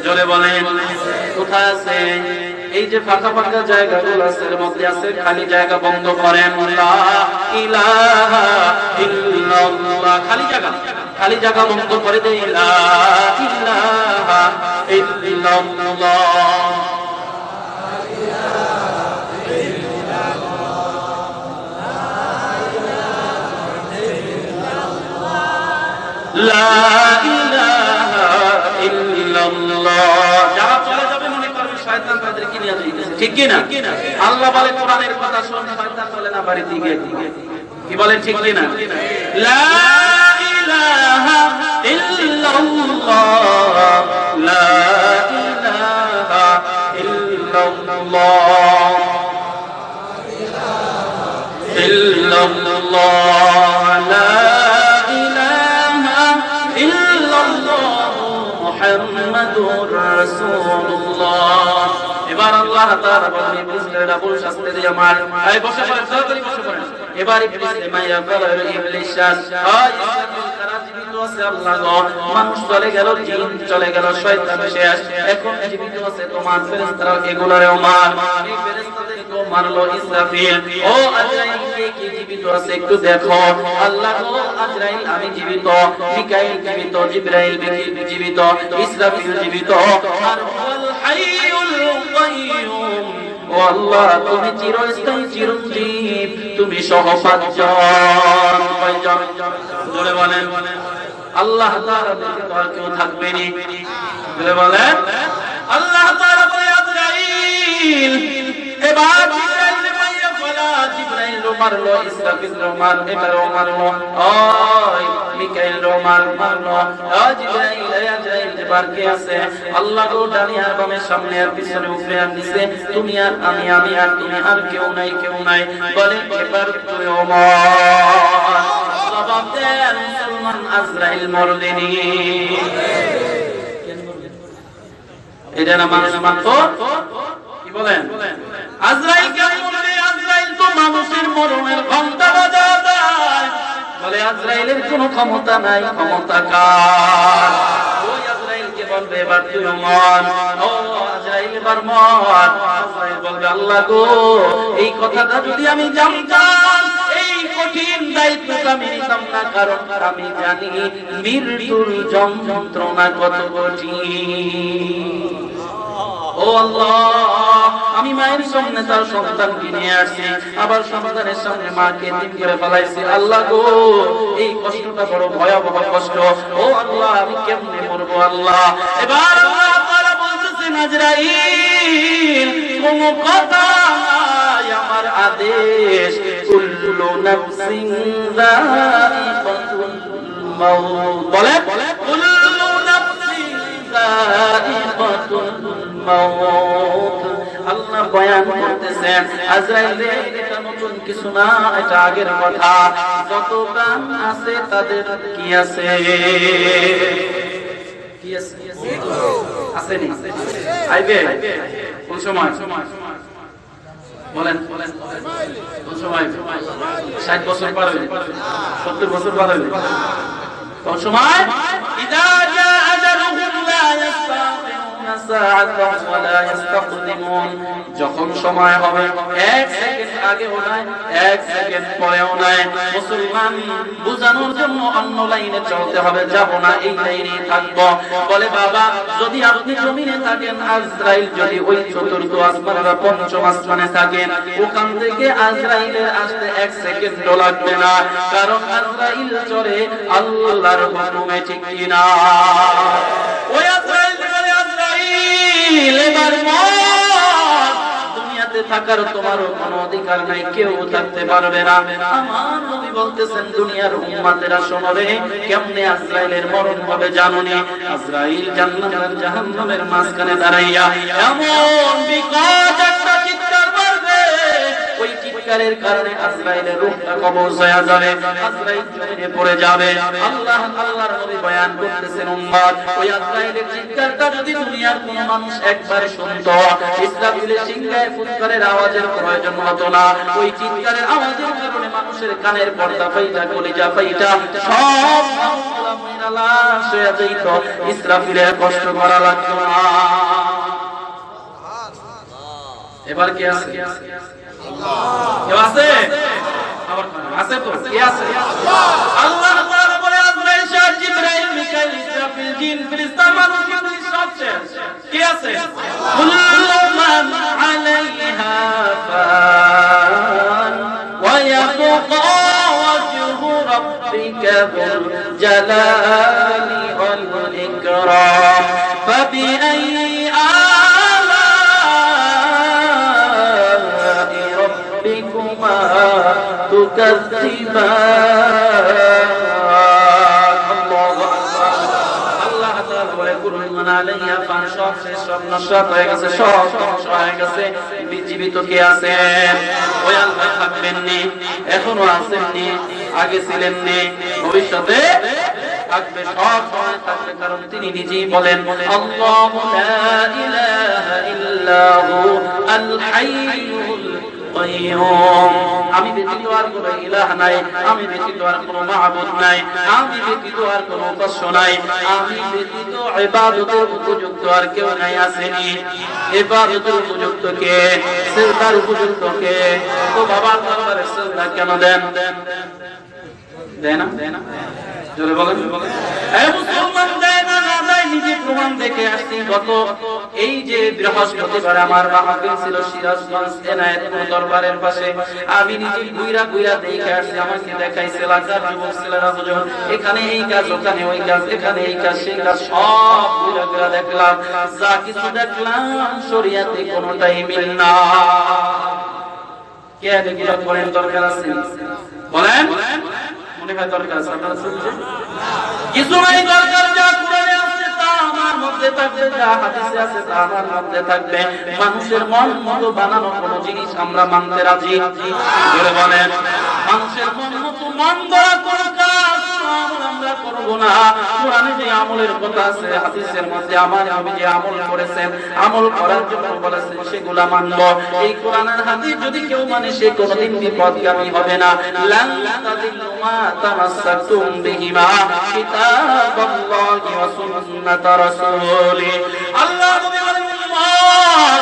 জোরে বলেন, কোথায় আছে? এই যে ফাঁকা ফাঁকা জায়গাগুলো আছে, এর মধ্যে আছে খালি জায়গা, বন্ধ করেন। লা ইলাহা ইল্লাল্লাহ। খালি জায়গা বন্ধ করে দেই। লা ইলাহা ইল্লাল্লাহ। লা ইলাহা ইল্লাল্লাহ। যারা চলে যাবে মনে করবে শয়তান তাদেরকে নিয়ে যাইতেছে, ঠিক কি না? আল্লাহ বলে, কোরআনের কথা শুন, শয়তান চলে না বাড়ি থেকে। কি বলেন, ঠিক কি না? লা ইলাহা ইল্লাল্লাহ, লা ইলাহা ইল্লাল্লাহ, ইল্লাল্লাহ, লা মুহাম্মাদুর রাসূলুল্লাহ। এবার আল্লাহ তাআলা বলেন, ইবলিসকে ডাবল শাস্তি দিয়ে মার। এই বসে পড়েন, তাড়াতাড়ি বসে পড়েন। এবার ইবলিসকে মাইরা ফেলা হলো। ইবলিস শাস জীবিত আছে। আল্লাহ গো, মানুষ চলে গেল, জিন চলে গেল, শয়তান শেষ। এখন জীবিত আছে তোমার ফেরেশতারা, এগুলারেও মার। এই ফেরেশতাদেরকেও মারলো ইসরাফিল। ও আজরাইল, কে কি জীবিত আছে একটু দেখো। আল্লাহ গো, আজরাইল আমি জীবিত, মিকাইল জীবিত, জিবরাইল জীবিত, ইসরাফিল জীবিত। আর হুয়াল হাইয়ুল কাইয়ুম। ও আল্লাহ, তুমি চিরস্থায়ী, চিরঞ্জীব, তুমি সহ পাঁচজন। কয়জন? জোরে বলেন। আল্লাহ তাআলা দেখে তো আর কেউ থাকবে না। জোরে বলেন। আল্লাহ তাআলা বলে, আজরাইল এবার জিবরাইল মাইয়া ফেলা। জিবরাইল মারলো, ইসরাফিল মারলো, ওই মিকাইল মারলো। জিবরাইল আজরাইল এবার কে আছে? আল্লাহ গো, ডানে আর বামে, সামনে আর পিছনে, উপরে আর নিচে, তুমি আর আমি আর তুমি, আর কেউ নাই। বলে, এবার তুই ওমর জবাব দেন, মুসলমান আজরাইল মরলেনি। এটা না মানুষ মাত্র? কি বলেন? আজরাইল কেন মরবে? আজরাইল তো মানুষের মরণের ঘন্টা বাজায়। বলে, আজরাইলের কোনো ক্ষমতা নাই, ক্ষমতা কার? ওই আজরাইলকে বলবে, এবার তুই মর। ও আজরাইল এবার মর। আজরাইল বলবে, আল্লাহ গো, এই কথাটা যদি আমি জানতাম, এই কঠিন দায়িত্বটা আমি নিতাম না, কারণ আমি জানি মৃত্যুর যন্ত্রণা কত কঠিন। ও ও আল্লাহ, আমি মায়ের সামনে তার সন্তানকে নিয়ে আসছি, আবার সন্তানের সামনে মাকে এতিম করে ফেলাইছি। আল্লাহ গো, এই কষ্টটা বড় ভয়াবহ কষ্ট। ও আল্লাহ, আমি কেমনে মরবো আল্লাহ? এবার আল্লাহ তাআলা বলতেছেন, আজরাইল কোন কথা নাই, আমার আদেশ, কুল্লু নাফসিন যায়িকাতুল মাউত। বলে কুল্লু নাফসিন যায়িকাতুল মাউত। আল্লাহ বয়ান করতেছেন, আজরাইল এটা নতুন কিছু না, এটা আগের কথা। যত প্রাণ আছে তাদের কি আছে? কি আছে? আসেনি? আইবে কোন সময়? বলেন কোন সময়? 60 বছর পার হইবে, 70 বছর পার হইবে। কোন সময়? ইদা জা আজালুহুম লা ইস্তাখিরুনা সাআতান ওয়া লা ইস্তাকদিমুন। যখন সময় হবে, 1 সেকেন্ড আগেও নাই, 1 সেকেন্ড পরেও নাই। মুসলমান বুঝানোর জন্য অন্য লাইনে চলতে হবে, যাব না, এই লাইনেই থাকবো। বলে বাবা, যদি আপনি জমিনে থাকেন, আজরাইল যদি ওই চতুর্থ আসমান বা পঞ্চম আসমানে থাকেন, ওখান থেকে আজরাইলের আসতে 1 সেকেন্ডও লাগবে না, কারণ আজরাইল চলে আল্লাহর হুকুমে, ঠিক কিনা? ওই আজরাইল বলে, আজরাইল এবার মর, দুনিয়াতে থাকার তোমারও কোনো অধিকার নাই, কেউ থাকতে পারবে না। আমার নবী বলতেছেন, দুনিয়ার উম্মতেরা শোনো রে, কেমনে আজরাইলের মরণ হবে জানোনি? আজরাইল জান্নাত আর জাহান্নামের মাঝখানে দাঁড়াইয়া এমন বিকট একটা চিৎকার মারবে, ওই চিৎকারের কারণে আজরাইলের রূহটা কবজ হয়ে যাবে, আজরাইল জমিনে পড়ে যাবে। আল্লাহর নবী বয়ান করতেছেন, উম্মত, ওই আজরাইলের চিৎকারটা যদি দুনিয়ার কোন মানুষ একবার শুনতো, ইসরাফিলের সিংহায় ফুৎকারের আওয়াজের প্রয়োজন হতো না। ওই চিৎকারের আওয়াজের কারণে মানুষের কানের পর্দা ফাইটা, কলিজা ফাইটা, সব লাশ হয়ে যেত, ইসরাফিলের কষ্ট করা লাগতো না। এবার কে আছে? কেউ আছে? আবার আছে তো? কে আছে? আল্লাহ তাআলা বলে, আজরাইল, শাহ, জিবরাইল, মিকাইল, ইসরাফিল, জিন, ফেরেশতা, মানুষ, ইবলিস সব শেষ। কে আছে? কুল্লু মান আলাইহা ফান ওয়া ইয়াবকা ওয়াজহু রাব্বিকা যুল জালালি ওয়াল ইকরাম ফাবিআইয়ি তুকাজ্জিবান। আল্লাহু আকবার। আল্লাহ তাআলা বলে, কুল্লু মান আলাইহা ফান, সব শেষ, সব নষ্ট হয়ে গেছে, সব ধ্বংস হয়ে গেছে। জীবিত কে আছেন? ওই আল্লাহ থাকবেন নি, এখনো আছেন নি, আগে ছিলেন নি, ভবিষ্যতে থাকবে, সব সময় থাকবে, কারণ তিনি নিজেই বলেন, আল্লাহু লা ইলাহা ইল্লাহু আল হাইয়ুল কাইয়ুম। আমি ব্যতীত আর কোনো ইলাহ নাই, আমি ব্যতীত আর কোনো মাবুদ নাই, আমি ব্যতীত আর কোনো উপাস্য নাই, আমি ব্যতীত ইবাদতের উপযুক্ত আর কেউ নাই। আসেনি? ইবাদতের উপযুক্ত কে? সিজদার উপযুক্ত কে? তো বাবার দরবারে সিজদা কেন দেন? দেন না? জোরে বলেন। এই মুসলমান দেয় না, না দেয়, নিজে প্রমাণ দেখে আসছি। গত এই যে বৃহস্পতিবার আমার মাহফিল ছিল সিরাজগঞ্জ এনায়েতপুর দরবারের পাশে, আমি নিজে ঘুরা দেখে আসছি। আমাকে দেখাইছে লাগার যুবক ছেলেরা, হুজুর এখানে এই কাজ, ওখানে ওই কাজ, এখানে এই কাজ, সেই কাজ, সব ঘুরা দেখলাম। যা কিছু দেখলাম শরীয়তে কোনোটাই মিল না। কে এগুলো করেন? দরকার আছে? বলেন, মনে হয় দরকার আছে? আপনারা শুনছেন? কিছু নাই দরকার, যা কোরআনে আছে তা আমার মধ্যে থাকবে, যা হাদিসে আছে তা আমার মধ্যে থাকবে। মানুষের মন মতো বানানো কোনো জিনিস আমরা মানতে রাজি? বলে বলেন, মানুষের মন মতো মন গড়া কোনো কাজ আমরা করব না। কোরআনে যে আমলের কথা আছে, হাদিসের মধ্যে আমার নবী যে আমল করেছেন, আমল করার জন্য বলেছেন, সেগুলা মানব। এই কোরআনের হাদিস যদি কেউ মানে, সে কোনদিন বিপদগামী হবে না। লান তাদিল্লু মা তামাসসাকতুম বিহিমা কিতাবাল্লাহি ওয়া সুন্নাত রাসূলি। আল্লাহ নবী বলেন,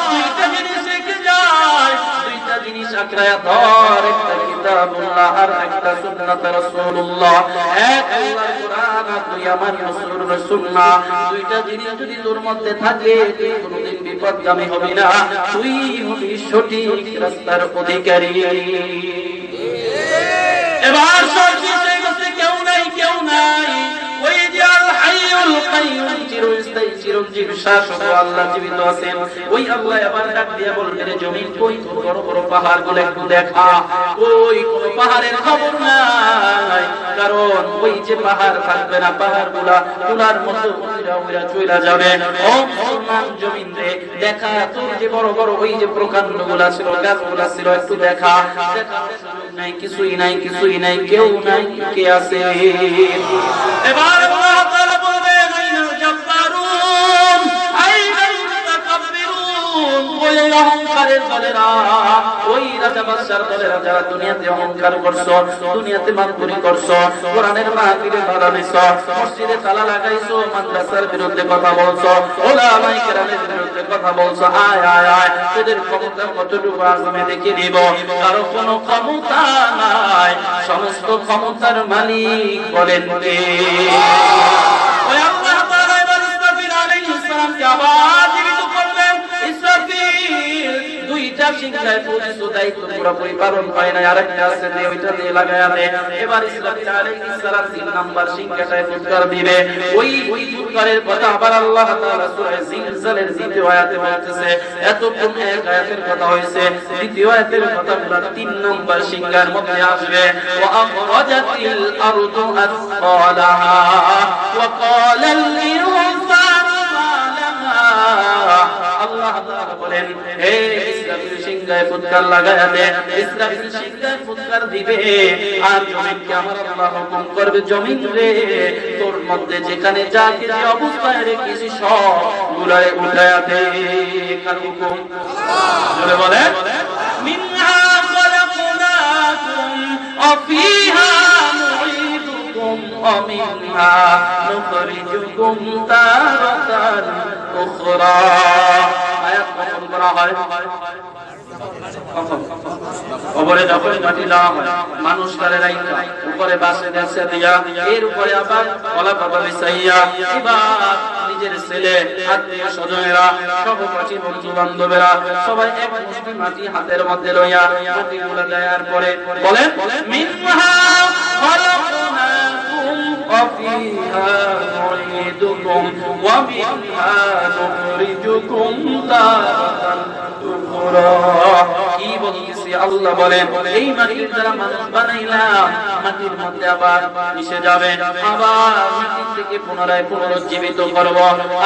দুইটা জিনিস শিখে যায়, দুইটা জিনিস আঁকড়ায়া ধর, একটা কিতাবুল্লাহ আর একটা সুন্নাত রাসূলুল্লাহ। এক আল্লাহর কোরআন আর দুই আমার রাসূলের সুন্নাহ, দুইটা জিনিস যদি তোর মধ্যে থাকে তুই কোনোদিন বিপদগামী হবি না, তুই হবি সঠিক রাস্তার অধিকারী। এবার সব বিষয় কাছে কেউ নাই, কেউ নাই। ওই যে আল হাইয়ুল কাইয়ুম, চিরস্থায়ী চিরঞ্জীব শাসক আল্লাহ জীবিত আছেন। ওই আল্লাহ এবার ডাক দিয়ে বলবেন, জমিন কই তোর বড় বড় পাহাড়গুলো একটু দেখা। কই কোনো পাহাড়ের খবর নাই, কারণ ওই যে পাহাড় থাকবে না, পাহাড়গুলা তুলার মতো উইরা চইলা যাবে। ও মুসলমান জমিন রে, দেখা তোর যে বড় বড় ওই যে প্রকাণ্ডগুলা ছিল, গাছগুলা ছিল, একটু দেখা। দেখার সুযোগ নাই, কিছুই নাই, কিছুই নাই, কেউ নাই, কে আছে? এবার আল্লাহ তাআলা বলবেন, আইনাল জাব্বারুন, আইনাল মুতাকাব্বিরুন। ওই অহংকারের দলেরা, ওই রাজা বাদশার দলেরা যারা দুনিয়াতে অহংকার করছো, দুনিয়াতে মাতবরি করছো, কোরআনের মাহফিলে বাধা দিছো, মসজিদে তালা লাগাইছো, মাদ্রাসার বিরুদ্ধে কথা বলছো, উলামায়ে কেরামের বিরুদ্ধে কথা বলছো, আয় আয় আয় তোদের ক্ষমতা কতটুকু আমি দেখে নিব। কারো কোনো ক্ষমতা নাই, সমস্ত ক্ষমতার মালিক বলেন কে? ওই আল্লাহ তাআলা এবার ইসরাফিল আলাইহিস সালামকে আবার জীবিত করলেন। ইসরাফিল দুইটা সিংহায় পৌঁছার দায়িত্ব পুরোপুরি পালন হয় না, আরেকটা আছে যে ওইটা দিয়ে লাগায়া দেয়। এবার ইসরাফিল আলাইহিস সালাম 3 নাম্বার সিংহাটায় ফুৎকার দিবে। ওই ফুৎকারের কথা আবার আল্লাহ তাআলা সূরা জিলজালের 2য় আয়াতে বলতেছে। এতক্ষণ এক আয়াতের কথা হইছে, দ্বিতীয় আয়াতের কথাগুলো 3 নাম্বার সিংহার মধ্যে আসবে। ওয়া আখরাজাতিল আরদু আসফালাহা ওয়া ক্বালাল ইনসানু মা লাহা। আল্লাহ তাআলা বলেন, হে ইসরাফিল সিংহায় ফুৎকার লাগায়া দে। ইসরাফিল সিংহায় ফুৎকার দিবে আর জমিনকে আমার আল্লাহ হুকুম করবে, জমিন রে তোর মধ্যে যেখানে যা কিছু অবস্থায় রেখেছি সব গুলায় উঠায়া দে। কার হুকুম? বলে বলে মিনহা খলাকনাকুম ওয়া ফিহা নুঈদুকুম ওয়া মিনহা নুখরিজুকুম তারাতান উখরা। আয়াত কখন করা হয়? উপরে যখন মাটি দেওয়া হয়, মানুষ তারে রাইখা উপরে বাসে দেশে দিয়া, এর উপরে আবার কলা পাতা বিছাইয়া, এবার নিজের ছেলে, আত্মীয় স্বজনেরা, সহপাঠী বন্ধু বান্ধবেরা সবাই এক মুষ্টি মাটি হাতের মধ্যে লইয়া মাটিগুলো দেওয়ার পরে বলেন, মিনহা খলাকনাকুম ওয়া ফিহা নুঈদুকুম ওয়া মিনহা নুখরিজুকুম তারাতান উখরা। কি বলতেছি? আল্লাহ বলেন, এই মাটির দ্বারা মানুষ বানাইলাম, মাটির মধ্যে আবার মিশে যাবে, আবার মাটির থেকে পুনরায় পুনরুজ্জীবিত করব।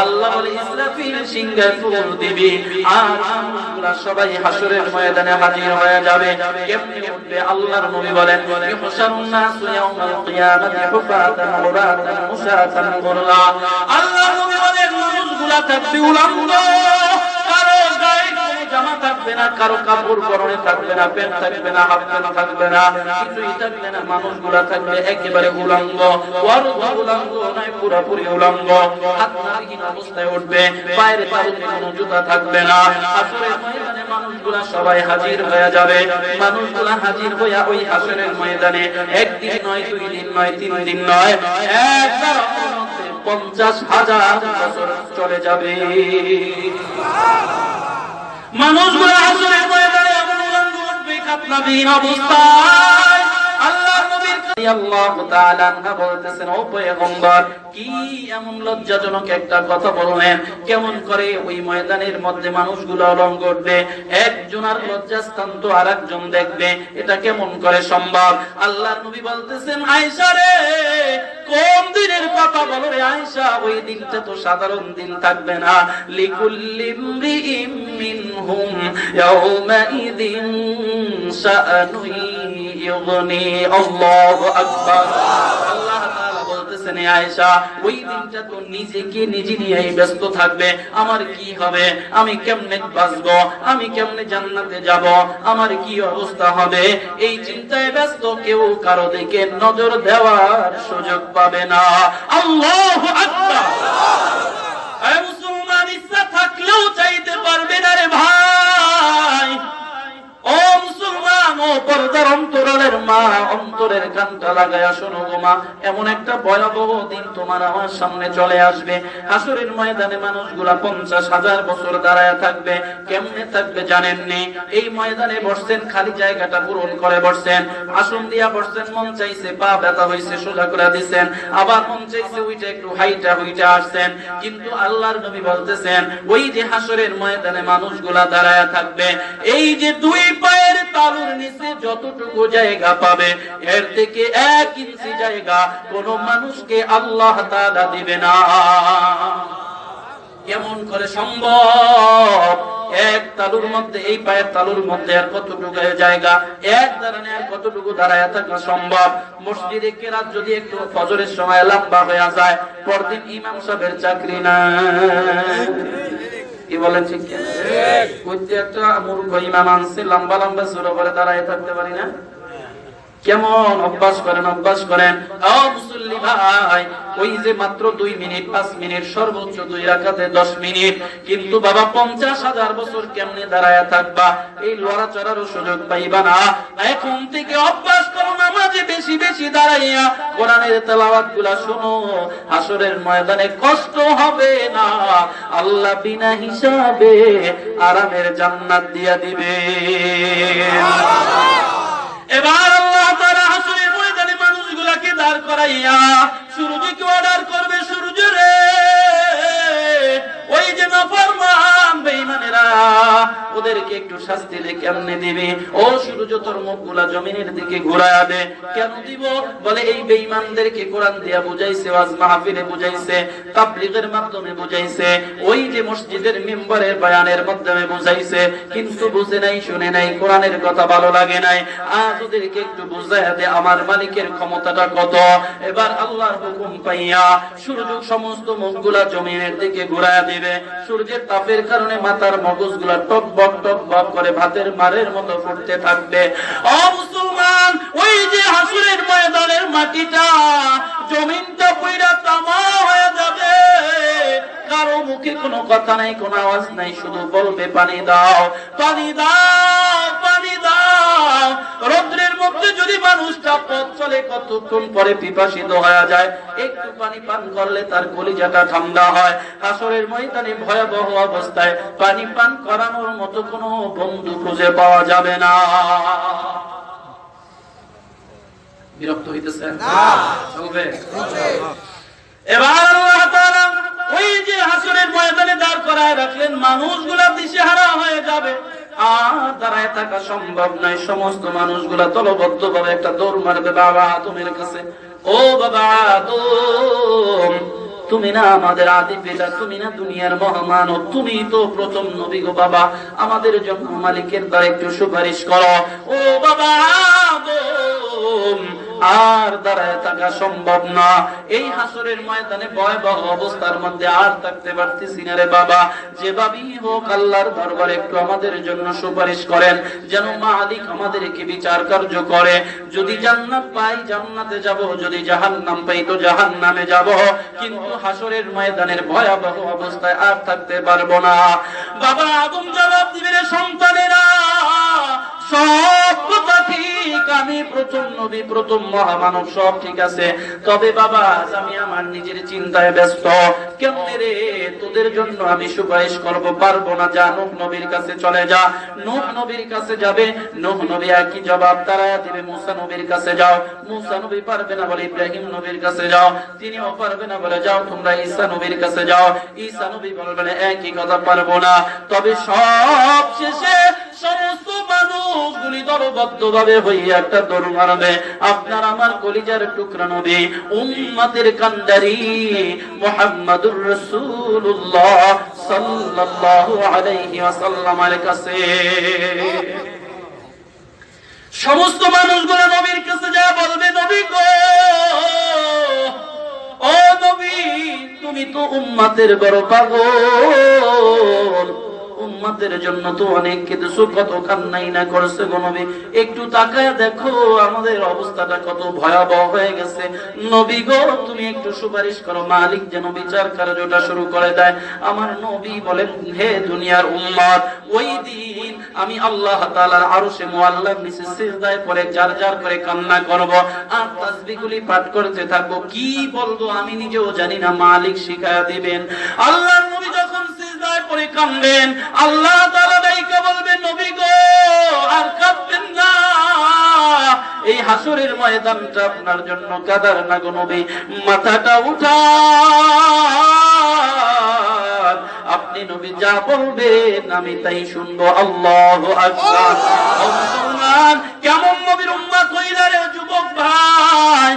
আল্লাহ বলে, ইসরাফিল সিংহায় ফুল দিবি আর মানুষগুলা সবাই হাসরের ময়দানে হাজির হয়ে যাবে। কেমনে উঠবে? আল্লাহর নবী বলেন, ইহশারুন নাসু ইয়াউমাল কিয়ামাতি হুফাতান উরাতান মুশাতান কুরলা। আল্লাহর নবী বলেন, মানুষগুলা থাকবে উলঙ্গ, কারো গায়ে কোনো জামা থাকবে না, কারো কাপড় পরনে থাকবে না, প্যান্ট থাকবে না, হাফ প্যান্ট থাকবে না, কিছুই থাকবে না। মানুষগুলা থাকবে একেবারে উলঙ্গ, অর্ধ উলঙ্গ নয়, পুরোপুরি উলঙ্গ। হাত নাবিহীন অবস্থায় উঠবে, পায়ের তালুতে কোনো জুতা থাকবে না। হাসরের ময়দানে মানুষগুলা সবাই হাজির হয়ে যাবে। মানুষগুলা হাজির হইয়া ওই হাসরের ময়দানে একদিন নয়, 2 দিন নয়, 3 দিন নয়, এক দাঁড়ানোর মধ্যে 50,000 বছর চলে যাবে। মানুষগুলো হাসরের ময়দানে এমন উলঙ্গ উঠবে, খাতনাবিহীন অবস্থায়। আল্লাহর নবীর আল্লাহু তাআলা আনহা বলতেছেন, ও পয়গম্বর, কি এমন লজ্জাজনক একটা কথা বললেন? কেমন করে ওই ময়দানের মধ্যে মানুষগুলো উলঙ্গ উঠবে? একজন আর লজ্জাস্থান তো আরেকজন দেখবে, এটা কেমন করে সম্ভব? আল্লাহর নবী বলতেছেন, আয়েশা রে, কোন দিনের কথা বলো রে আয়েশা? ওই দিনটা তো সাধারণ দিন থাকবে না। লিকুল্লি ইমরিইম মিনহুম ইয়াউমাইযিন শাআনুন ইউগনি। আল্লাহু আকবার। আল্লাহ তাআলা বলতেছেন, আয়েশা, ওই দিনটা তো নিজেকে নিজে নিয়েই ব্যস্ত থাকবে। আমার কি হবে? আমি কেমনে বাঁচবো? আমি কেমনে জান্নাতে যাব? আমার কি অবস্থা হবে? এই চিন্তায় ব্যস্ত, কেউ কারো দিকে নজর দেওয়ার সুযোগ পাবে না। আল্লাহু আকবার। এই মুসলমান ইচ্ছা থাকলেও চাইতে পারবে না রে ভাই। ও মুসলমান, পর্দার অন্তরালের মা, অন্তরের কানটা লাগায়া শোনো গো মা, এমন একটা ভয়াবহ দিন তোমার আমার সামনে চলে আসবে। হাসরের ময়দানে মানুষগুলা 50,000 বছর দাঁড়ায় থাকবে। কেমনে থাকবে জানেননি? এই ময়দানে বসছেন, খালি জায়গাটা পূরণ করে বসছেন, আসন দিয়া বসছেন, মন চাইছে পা ব্যথা হইছে সোজা করে দিচ্ছেন, আবার মন চাইছে ওইটা একটু হাইটা হইটা আসছেন। কিন্তু আল্লাহর নবী বলতেছেন ওই যে হাসরের ময়দানে মানুষগুলা দাঁড়ায় থাকবে, এই যে 2 পায়ের তালুর নিচে যতটুকু জায়গা পাবে এর থেকে 1 ইঞ্চি জায়গা কোন মানুষকে আল্লাহ তাআলা দিবে না। কেমন করে সম্ভব? এক তালুর মধ্যে, এই পায়ের তালুর মধ্যে আর কতটুকু জায়গা, এক দাঁড়ানে আর কতটুকু দাঁড়ায় থাকা সম্ভব? মসজিদে কেরাত যদি একটু ফজরের সময় লম্বা হয়ে যায়, পরদিন ইমাম সাহেবের চাকরি না। কি বলেন ঠিক কিনা? কইতে একটা মূর্খ ইমাম আনছে, লম্বা লম্বা সুরা করে দাঁড়ায় থাকতে পারি না। কেমন অভ্যাস করেন, অভ্যাস করেন। ও মুসল্লি ভাই, ওই যে মাত্র 2 মিনিট 5 মিনিট, সর্বোচ্চ 2 রাকাতে 10 মিনিট, কিন্তু বাবা 50,000 বছর কেমনে দাঁড়ায়া থাকবা? এই লড়াচড়ারও সুযোগ পাইবা না। এখন থেকে অভ্যাস করো নামাজে বেশি বেশি দাঁড়াইয়া কোরআনের তেলাওয়াত গুলা শোনো। হাসরের ময়দানে কষ্ট হবে না, আল্লাহ বিনা হিসাবে আরামের জান্নাত দিয়া দিবে। এবার আল্লাহ তাআলা হাসরের ময়দানে মানুষগুলাকে দাঁড় করাইয়া সূর্যকে অর্ডার করবে, সূর্য রে, ওই যে নাফরমান বেঈমানেরা ওদেরকে একটু শাস্তি দে। কেমনে দিবে? ও সূর্য তোর মুখগুলা জমিনের দিকে ঘুরায়া দে। কেন দিব? বলে এই বেঈমানদেরকে কোরআন দিয়া বুঝাইছে, ওয়াজ মাহফিলে বুঝাইছে, তাবলীগের মাধ্যমে বুঝাইছে, ওই যে মসজিদের মিম্বরের বয়ানের মাধ্যমে বুঝাইছে, কিন্তু বুঝে নাই, শুনে নাই, কোরআনের কথা ভালো লাগে নাই। আজ ওদেরকে একটু বুঝাইয়া দে আমার মালিকের ক্ষমতাটা কত। এবার আল্লাহর হুকুম পাইয়া সূর্য সমস্ত মুখগুলা জমিনের দিকে ঘুরায়া দিবে। সূর্যের তাপের কারণে মাথার মগজগুলা টকবক টকবক করে ভাতের মারের মতো ফুটতে থাকবে। ও মুসলমান, ওই যে হাসরের ময়দানের মাটিটা, জমিনটা পুরা তামা হয়ে যাবে। কারো মুখে কোনো কথা নাই, কোনো আওয়াজ নাই, শুধু বলবে পানি দাও, পানি দাও, পানি দাও। রৌদ্রের মধ্যে যদি মানুষটা পথ চলে, কতক্ষণ পরে পিপাসিত হয়ে যায়, একটু পানি পান করলে তার কলিজাটা ঠান্ডা হয়। হাসরের ময়দানে ভয়াবহ অবস্থায় পানি পান করানোর মতো কোনো বন্ধু খুঁজে পাওয়া যাবে না। বিরক্ত হইতেছেন? চলবে। এবার আল্লাহ তাআলা ওই যে হাসরের ময়দানে দাঁড় করায় রাখলেন, মানুষগুলা দিশেহারা হয়ে যাবে, আর দাঁড়ায় থাকা সম্ভব নয়। সমস্ত মানুষগুলা দলবদ্ধ ভাবে একটা দৌড় মারবে বাবা আদমের কাছে। ও বাবা আদম, তুমি না আমাদের আদি পিতা, তুমি না দুনিয়ার মহামানব, তুমি তো প্রথম নবী গো বাবা, আমাদের জন্য মালিকের দ্বারা একটু সুপারিশ করো। ও বাবা আদম, আর দাঁড়ায় থাকা সম্ভব না। এই হাসরের ময়দানে ভয়াবহ অবস্থার মধ্যে আর থাকতে পারতেছি না রে বাবা। যেভাবেই হোক আল্লাহর দরবারে একটু আমাদের জন্য সুপারিশ করেন, যেন মালিক আমাদেরকে বিচার কার্য করে। যদি জান্নাত পাই জান্নাতে যাব, যদি জাহান্নাম পাই তো জাহান্নামে যাব, কিন্তু হাসরের ময়দানের ভয়াবহ অবস্থায় আর থাকতে পারবো না। বাবা আদম জবাব দিবে, রে সন্তানেরা, সব কথা ঠিক, আমি প্রথম নবী, প্রথম মহামানব, সব ঠিক আছে, তবে বাবা আজ আমি আমার নিজের চিন্তায় ব্যস্ত। কেমনে রে? তোদের জন্য আমি সুপারিশ করব পারবো না। যা নূহ নবীর কাছে চলে যা। নূহ নবীর কাছে যাবে, নূহ নবী একই জবাব তারা দিবে। মুসা নবীর কাছে যাও, মুসা নবী পারবে না বলে ইব্রাহিম নবীর কাছে যাও, তিনিও পারবে না বলে যাও তোমরা ঈসা নবীর কাছে যাও। ঈসা নবী বলবেন একই কথা, পারবো না। তবে সব শেষে সমস্ত মানুষগুলি দলবদ্ধ ভাবে হইয়া একটা দৌড় মারবে আপনার আমার কলিজার টুকরা নবী, উম্মতের কান্ডারি মুহাম্মাদুর রাসূলুল্লাহ সাল্লাল্লাহু আলাইহি ওয়াসাল্লামের কাছে। সমস্ত মানুষগুলো নবীর কাছে যা বলবে, নবী গো, ও নবী, তুমি তো উম্মতের বড় পাগল, উম্মতের জন্য তো অনেক কিছু কত কান্নাই না করছে গো নবী, একটু তাকায় দেখো আমাদের অবস্থাটা কত ভয়াবহ হয়ে গেছে। নবী গো তুমি একটু সুপারিশ করো, মালিক যেন বিচার কার্যটা শুরু করে দেয়। আমার নবী বলেন, হে দুনিয়ার উম্মত, ওই দিন আমি আল্লাহ তাআলার আরশে মুআল্লার নিচে সিজদায় পড়ে জার জার করে কান্না করব আর তাসবিহগুলি পাঠ করতে থাকবো। কি বলবো আমি নিজেও জানি না, মালিক শিখায়া দিবেন। আল্লাহর নবী যখন সিজদায় পড়ে কাঁদবেন, আল্লাহ তাআলা ডাইকা বলবেন, নবী গো আর কাঁদবেন না, এই হাসরের ময়দানটা আপনার জন্য কাদার না গো নবী, মাথাটা উঠান, আপনি নবী যা বলবেন আমি তাই শুনবো। আল্লাহু আকবার। মুসলমান কেমন নবীর উম্মত হইলা রে যুবক ভাই,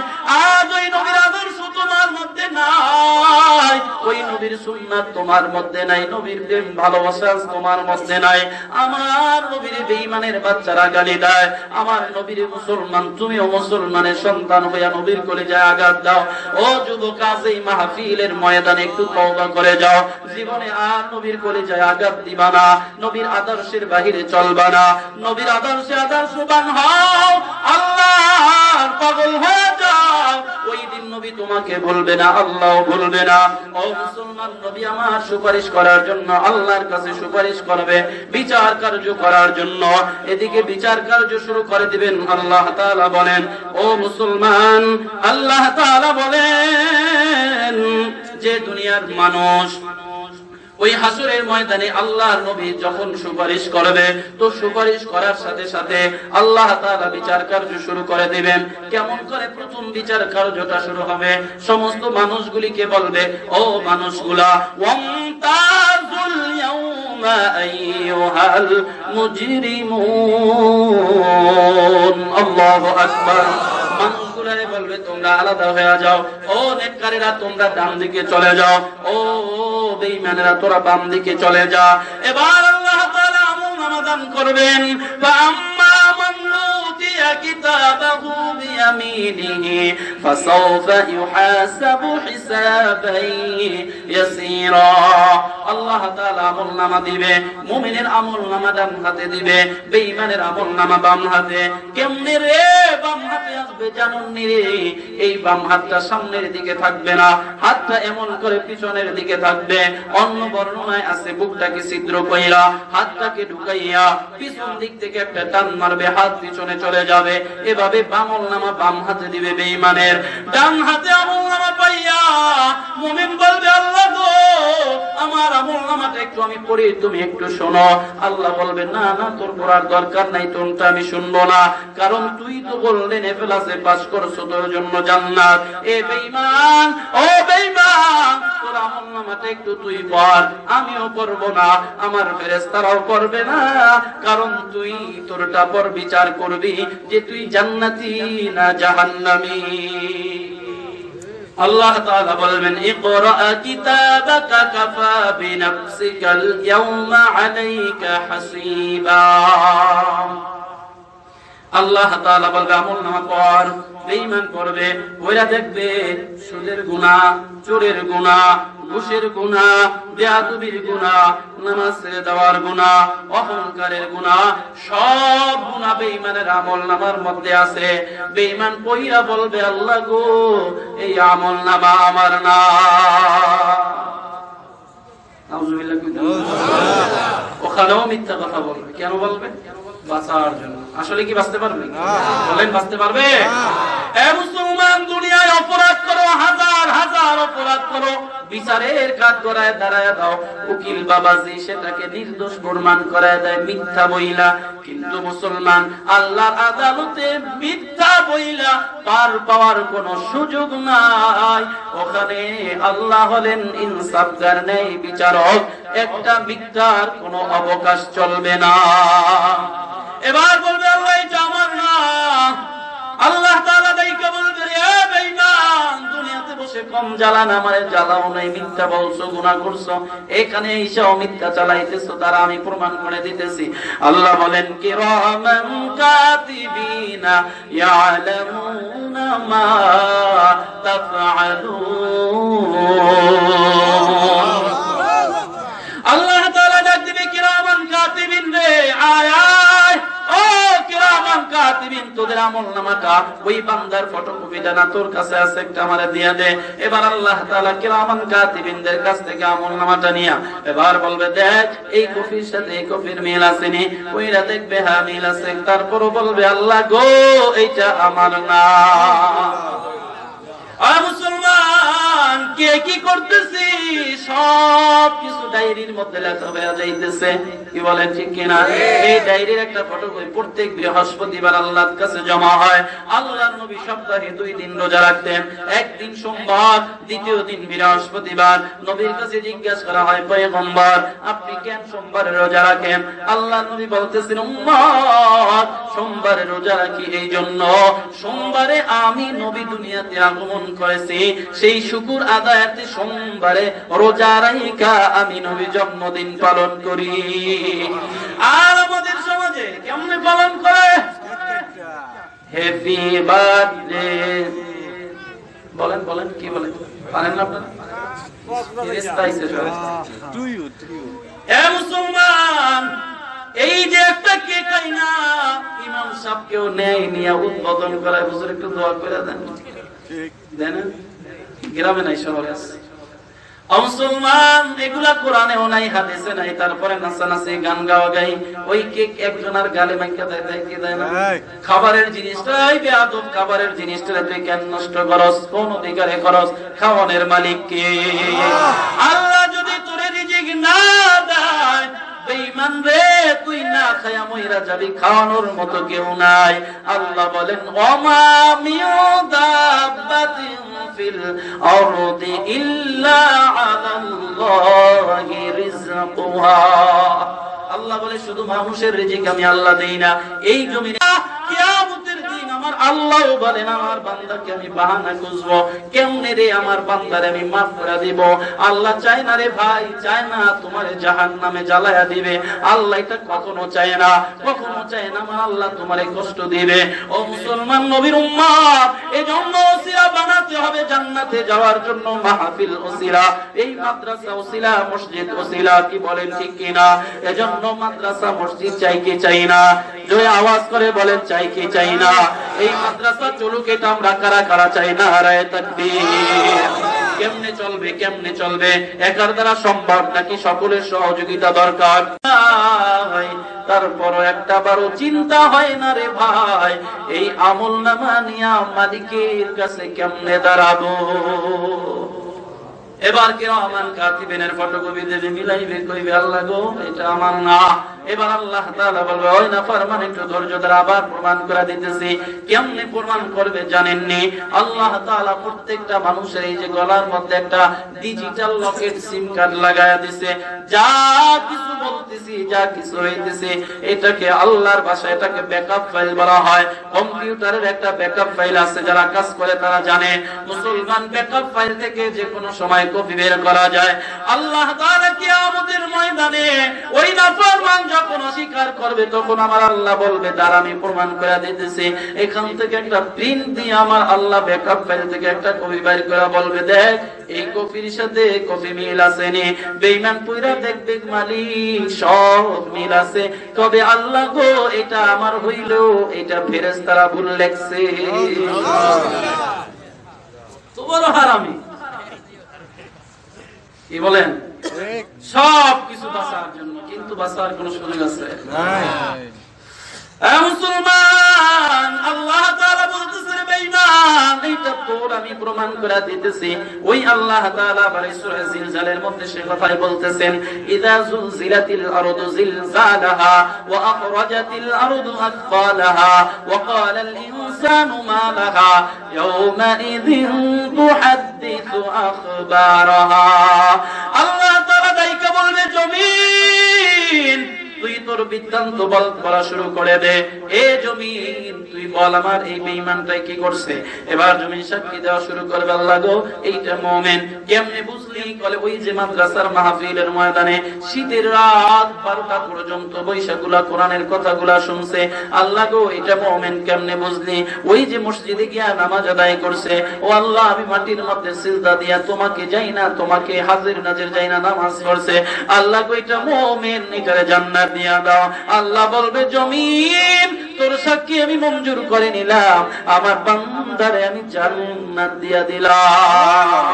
আজ ওই নবীর আদর্শ তোমার মধ্যে নাই, ওই নবীর সুন্নাত তোমার মধ্যে নাই, নবীর প্রেম ভালোবাসা তোমার মধ্যে নাই। আমার নবীর বেঈমানের বাচ্চারা গালি দেয়, আমার নবীর মুসলমান তুমিও মুসলমানের সন্তান হইয়া নবীর কলিজায় আঘাত দাও। ও যুবক, আজ এই মাহফিলের ময়দানে একটু তওবা করে যাও, জীবনে আর নবীর কলিজায় আঘাত দিবা না, নবীর আদর্শের বাহিরে চলবা না, নবীর আদর্শে আদর্শবান হও, আল্লাহর পাগল হয়ে যাও। ওই দিন নবী তোমাকে ভুলবে না, আল্লাহও ভুলবে না। ও মুসলমান, নবী আমার সুপারিশ করার জন্য আল্লাহর কাছে সুপারিশ করবে, বিচার কার্য করার জন্য। এদিকে বিচার কার্য শুরু করে দিবেন। আল্লাহ তাআলা বলেন, ও মুসলমান, আল্লাহ তাআলা বলেন যে দুনিয়ার মানুষ ওই হাসরের ময়দানে আল্লাহর নবী যখন সুপারিশ করবে, তো সুপারিশ করার সাথে সাথে আল্লাহ তাআলা বিচার কার্য শুরু করে দিবেন। কেমন করে প্রথম বিচার কার্যটা শুরু হবে? সমস্ত মানুষগুলিকে বলবে, ও মানুষগুলা, ওয়ামতাজুল ইয়াউমা আইয়ুহাল মুজরিমুন। আল্লাহু আকবার। মানুষগুলারে বলবে, তোমরা আলাদা হয়ে যাও, ও নেককারীরা তোমরা ডান দিকে চলে যাও, ও বেঈমানেরা তোরা বাম দিকে চলে যা। এবার আল্লাহ তাআলা আমল নামা দান করবেন। ফাআম্মা মান উতিয়া কিতাবাহু বিয়ামিনিহি ফাসাউফা ইউহাসাবু হিসাবান ইয়াসীরা। আল্লাহ তাআলা আমল নামা দিবে, মুমিনের আমল নামা ডান হাতে দিবে, বেঈমানের আমল নামা বাম হাতে। কেমনে রে বাম হাতে আসবে জানেন নি রে? এই বাম হাতটা সামনের দিকে থাকবে না, হাতটা এমন করে পিছনের দিকে থাকবে। অন্য বর্ণনায় আছে বুকটাকে ছিদ্র কইরা হাতটাকে ঢুকাইয়া পিছন দিক থেকে একটা টান মারবে, হাত পিছনে চলে যাবে। এভাবে আমল নামা বাম হাতে দিবে বেঈমানের, ডান হাতে আমল নামা পাইয়া মুমিন বলবে, আল্লাহ গো আমার আমল নামাটা একটু আমি পড়ি, তুমি একটু শোনো। আল্লাহ বলবে, না না, তোর পড়ার দরকার নাই, তোরটা আমি শুনবো না, কারণ তুই তো বললে নেফিলাতে পাস করছো, তোর জন্য জান্নাত। এ বেঈমান, ও বেঈমান, তোর আমল নামাটা একটু তুই পড়, আমিও পড়বো না, আমার ফেরেশতারাও পড়বে না, কারণ তুই তোরটা পর বিচার করবি যে তুই জান্নাতি না জাহান্নামী। আল্লাহ তাআলা বলবেন, ইকরা কিতাবাকা কাফা বিনাফসিকাল ইয়াওমা আলাইকা হাসিবা। আল্লাহ তাআলা বলবে, আমল নামা পড়। বেঈমান পড়বে, ওইরা দেখবে সুদের গুনাহ, চোরের গুনাহ, ঘুষের গুনাহ, বেয়াদবির গুনাহ, নামাজ ছেড়ে দেওয়ার গুনাহ, অহংকারের গুনাহ, সব গুনাহ বেঈমানের আমল নামার মধ্যে আছে। বেঈমান পইরা বলবে, আল্লাহ গো এই আমল নামা আমার না। নাউজুবিল্লাহ। ওখানেও মিথ্যা কথা বলবে। কেন বলবে? বাঁচার জন্য। আসলে কি বাঁচতে পারবে? বলেন, বাঁচতে পারবে? এ মুসলমান, দুনিয়ায় অপরাধ করো, হাজার হাজার অপরাধ করো, বিচারের কাঠ গড়ায় দাঁড়ায় দাও, উকিল বাবাজি সেটাকে নির্দোষ প্রমাণ করায় দেয় মিথ্যা বইলা। কিন্তু মুসলমান, আল্লাহর আদালতে মিথ্যা বইলা পার পাওয়ার কোনো সুযোগ নাই। ওখানে আল্লাহ হলেন ইনসাফগার, ন্যায় বিচারক, একটা মিথ্যার কোনো অবকাশ চলবে না। এবার বলবে, আল্লাহ এটা আমার না। আল্লাহ তাআলা দাইকা বলবে, এ বেঈমান, দুনিয়াতে বসে কম জ্বালান, আমারে জ্বালাও নাই, মিথ্যা বলছো, গুনাহ করছো, এখানে এসেও মিথ্যা চালাইতেছো, তারা আমি প্রমাণ করে দিতেছি। আল্লাহ বলেন, কিরামান কাতিবিনা ইয়ালামুনা মা তাফআলুন। আল্লাহ তাআলা ডাক দিবে, কিরামান তোদের আমলনামাটা ওই বান্দার ফটোকপিটা না তোর কাছে আছে একটা আমারে দিয়ে দে। এবার আল্লাহ তাআলা কিরামান কাতিবিনদের কাছ থেকে আমলনামাটা নিয়া এবার বলবে দেখ এই কপির সাথে এই কপির মিল আছে নি, ওইরা দেখবে হ্যাঁ মিল আছে, তারপরও বলবে আল্লাহ গো এইটা আমার না। মুসলমান কে কি করতেছি সব কিছু ডায়েরির মধ্যে লেখা হয়ে যাইতেছে, কি বলেন ঠিক কিনা? এই ডায়েরির একটা ফটোকপি প্রত্যেক বৃহস্পতিবার আল্লাহর কাছে জমা হয়। আল্লাহর নবী সপ্তাহে 2 দিন রোজা রাখতেন, একদিন সোমবার, দ্বিতীয় দিন বৃহস্পতিবার। নবীর কাছে জিজ্ঞাসা করা হয় পয়গম্বর আপনি কেন সোমবারে রোজা রাখেন? আল্লাহর নবী বলতেছেন উম্মত সোমবারে রোজা রাখি এই জন্য সোমবারে আমি নবী দুনিয়াতে আগমন করেছি, সেই শুকর আদায়াতে সোমবারে রোজা রাখা আমি নবী জন্মদিন পালন করি। আর আমাদের সমাজে কেমনে পালন করে? হ্যাপি বার্থডে বলেন বলেন কি বলেন পারেন না আপনারা? মুসলমান এই যে একটা কেক আইনা ইমাম সাহেবকেও নেয় নিয়ে উদ্বোধন করায় হুজুর একটু দোয়া করে দেন, দেন গ্রামে নাই শহরে আছে। মুসলমান এগুলা কোরআনেও নাই হাদিসে নাই, তারপরে নাচানাচি গান গাওয়া গাই ওই কেক একজনের গালে মাইকা দেয়, দেয় কি দেয় না? খাবারের জিনিসটা এই বেয়াদব খাবারের জিনিসটা তুই কেন নষ্ট করস? কোন অধিকারে করস? খাওয়ানোর মালিক কে? আল্লাহ যদি তোরে রিজিক না দেয় বেঈমান রে তুই না খায়া মইরা যাবি, খাওয়ানোর মতো কেউ নাই। আল্লাহ বলেন ওমা মিউদাবাতিন ফিল আরদি ইল্লা আলাল্লাহি রিজকুহা। আল্লাহ বলে শুধু মানুষের রিজিক আমি আল্লাহ দেই না, এই জমিনে কিয়ামতের দিন আমার আল্লাহ বলেন আমার বান্দাকে আমি বাহানা খুঁজবো কেমনে রে আমার বান্দারে আমি মাফ করে দিব। আল্লাহ চায় না রে ভাই, চায় না তোমারে জাহান্নামে জ্বালায়া দিবে, আল্লাহ এটা কখনো চায় না, কখনো চায় না আমার আল্লাহ তোমারে কষ্ট দিবে। ও মুসলমান নবীর উম্মত এজন্য ওসিলা বানাতে হবে জান্নাতে যাওয়ার জন্য, মাহফিল ওসিলা, এই মাদ্রাসা ওসিলা, মসজিদ ওসিলা, কি বলেন ঠিক কিনা? এজন্য মাদ্রাসা মসজিদ চাই কি চাই না? জয় আওয়াজ করে বলেন চাই কি চাই না? এই মাদ্রাসা চলুক এটা আমরা কারা কারা চাই না? নারায়ে তাকবীর। কেমনে চলবে কেমনে চলবে? একার দ্বারা সম্ভব নাকি সকলের সহযোগিতা দরকার? তারপরও একটা বারো চিন্তা হয় না রে ভাই এই আমলনামা নিয়া মালিকের কাছে কেমনে দাঁড়াবো? এবার কেউ আমার কাতিবেনের ফটোকপি দেবে মিলাইবে, কইবে আল্লাহ গো এটা আমার না। এবার আল্লাহ তাআলা বলবে ওই না ফরমান একটু ধৈর্য ধরে আবার প্রমাণ করে দিতেছি। কেমনে প্রমাণ করবে জানেননি? আল্লাহ তাআলা প্রত্যেকটা মানুষের এই যে গলার মধ্যে একটা ডিজিটাল লকেট সিম কার্ড লাগায়া দিয়েছে, যা কিছু বলতেছি যা কিছু হইতেছে এটাকে আল্লাহর ভাষায় এটাকে ব্যাকআপ ফাইল বলা হয়। কম্পিউটারের একটা ব্যাকআপ ফাইল আছে, যারা কাজ করে তারা জানে। মুসলমান ব্যাকআপ ফাইল থেকে যে কোনো সময় কপি বের করা যায়। আল্লাহ তাআলা কিয়ামতের ময়দানে ওই নাফরমান যখন অস্বীকার করবে তখন আমার আল্লাহ বলবে তার আমি প্রমাণ করে দিতেছি, এখান থেকে একটা প্রিন্ট দিয়ে আমার আল্লাহ ব্যাকআপ ফাইল থেকে একটা কপি বের করে বলবে দেখ এই কপির সাথে কপি মিল আছে নি? বেঈমান পুরা দেখবে মালিক সব মিল আছে, তবে আল্লাহ গো এটা আমার হইলো এটা ফেরেশতারা ভুল লেখছে। তো বড় হারামি কি বলেন? সব কিছু বাঁচার জন্য, কিন্তু বাঁচার কোন সুযোগ আছে? মুসলমান আল্লাহ তাআলা বলতেছেন বেঈমান এটা তোর আমি প্রমাণ করে দিতেছি। ওই আল্লাহ তাআলা সূরা জিলজালের মধ্যে সে কথাই বলতেছেন ইযা যুলজিলাতিল আরদু জিলজালাহা ওয়া আখরাজাতিল আরদু আথqালাহা ওয়া ক্বালাল ইনসানু মা লাহা ইয়াওমা ইযিন তুহাদ্দিসু আখবারাহা। আল্লাহ তাআলা দাইকা বলবে জমিন তুই তোর বৃত্তান্ত বলা শুরু করে দে। এ জমিন তুই বল আমার এই বেঈমানটাই কি করছে? এবার জমিন সাক্ষী দেওয়া শুরু করবে আল্লাহ গো এইটা মুমিন। কেমনে বুঝলি? বলে ওই যে মাদ্রাসার মাহফিলের ময়দানে শীতের রাত 12টা পর্যন্ত বৈশাখগুলা কোরআনের কথাগুলা শুনছে, আল্লাহ গো এটা মুমিন। কেমনে বুঝলি? ওই যে মসজিদে গিয়া নামাজ আদায় করছে, ও আল্লাহ আমি মাটির মধ্যে সিজদা দিয়া তোমাকে যাই না, তোমাকে হাজির নাজির যাই না নামাজ পড়ছে, আল্লাহ গো এটা মুমিন, এটারে জান্নাত দিয়া দাও। আল্লাহ বলবে জমিন তোর সাক্ষী আমি মঞ্জুর করে নিলাম, আমার বান্দারে আমি জান্নাত দিয়া দিলাম।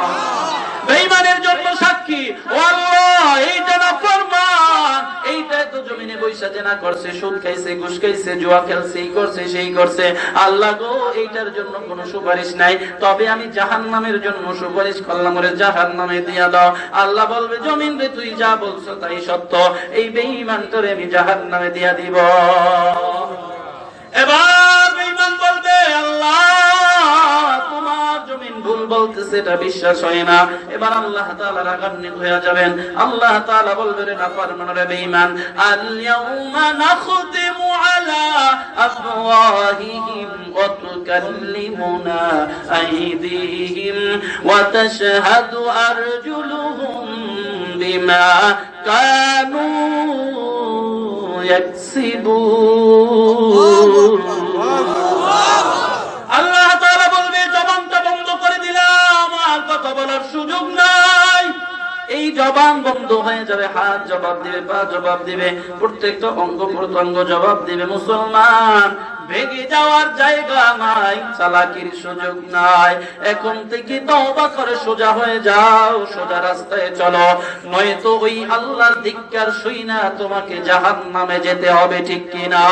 বেঈমানের জন্য সাক্ষী, ও আল্লাহ এইটা না ফরমান, এইটা তো জমিনে বৈশা জেনা করছে, সুদ খাইছে, ঘুষ খাইছে, জুয়া খেলছে, এই করছে, সেই করছে, আল্লাহ গো এইটার জন্য কোনো সুপারিশ নাই, তবে আমি জাহান্নামের জন্য সুপারিশ করলাম, ওরে জাহান্নামে দিয়া দাও। আল্লাহ বলবে জমিন রে তুই যা বলছো তাই সত্য, এই বেঈমান তোরে আমি জাহান্নামে দিয়া দিব। এবার বেঈমান বলবে আল্লাহ তোমার জমিন ভুল বলতেছে, এটা বিশ্বাস হয় না। এবার আল্লাহ তাআলা রাগান্বিত হয়ে যাবেন। আল্লাহ তাআলা বলবেন রে নাফরমান রে বেঈমান, আল ইয়াউমা নাখতিমু আলা আফওয়াহিহিম ওয়া তুকাল্লিমুনা আইদিহিম ওয়া তাশহাদু আরজুলুহুম বিমা কানু ইয়াকসিবুন। আল্লাহ তাআলা বলবে জবানটা বন্ধ করে দিলাম, আর কথা বলার সুযোগ নাই। এই জবান বন্ধ হয়ে যাবে, হাত জবাব দিবে, পা জবাব দিবে, প্রত্যেকটা অঙ্গ প্রত্যঙ্গ জবাব দিবে। মুসলমান ভেগে যাওয়ার জায়গা নাই, চালাকির সুযোগ নাই। এখন থেকে তওবা করে সোজা হয়ে যাও, সোজা রাস্তায় চলো, নয়তো ওই আল্লাহর ধিক্কার শুইনা তোমাকে জাহান্নামে যেতে হবে, ঠিক কিনা?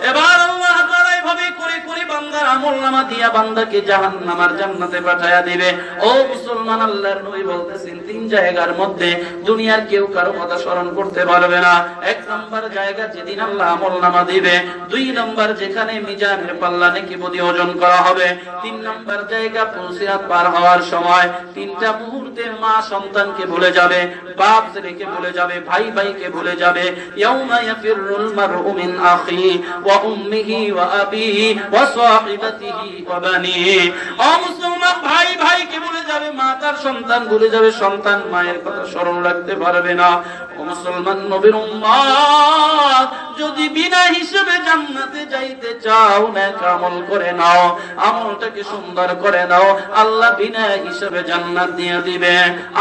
এবার আল্লাহ তাআলা এইভাবে করে করে বান্দার আমলনামা দিয়া বান্দাকে জাহান্নাম আর জান্নাতে পাঠায়া দিবে। ও মুসলমান, আল্লাহর নবী বলতেছেন তিন জায়গার মধ্যে দুনিয়ার কেউ কারো কথা স্মরণ করতে পারবে না। এক নম্বর জায়গা যেদিন আল্লাহ আমলনামা দিবে, দুই নম্বর যেখানে মিজানের পাল্লা নাকি বদি ওজন করা হবে, তিন নম্বর জায়গা পুলসিরাত পার হওয়ার সময় তিনটা মুহূর্তে মা সন্তানকে ভুলে যাবে, বাপ ছেলেকে ভুলে যাবে, ভাই ভাইকে ভুলে যাবে। ইয়াউমা ইয়াফিরুল মারউ মিন আখি ওয়া উম্মিহি ওয়া আবিহি ওয়া সাহিবাতিহি ওয়া বানিহি। ও মুসলমান, ভাই ভাইকে ভুলে যাবে, মা তার সন্তান ভুলে যাবে, সন্তান মায়ের কথা স্মরণ রাখতে পারবে না। ও মুসলমান, নবীর উম্মত যদি বিনা হিসেবে জান্নাতে যাইতে চাও, নেক আমল করে নাও, আমলটাকে সুন্দর করে নাও, আল্লাহ বিনা হিসেবে জান্নাত দিয়ে দিবে।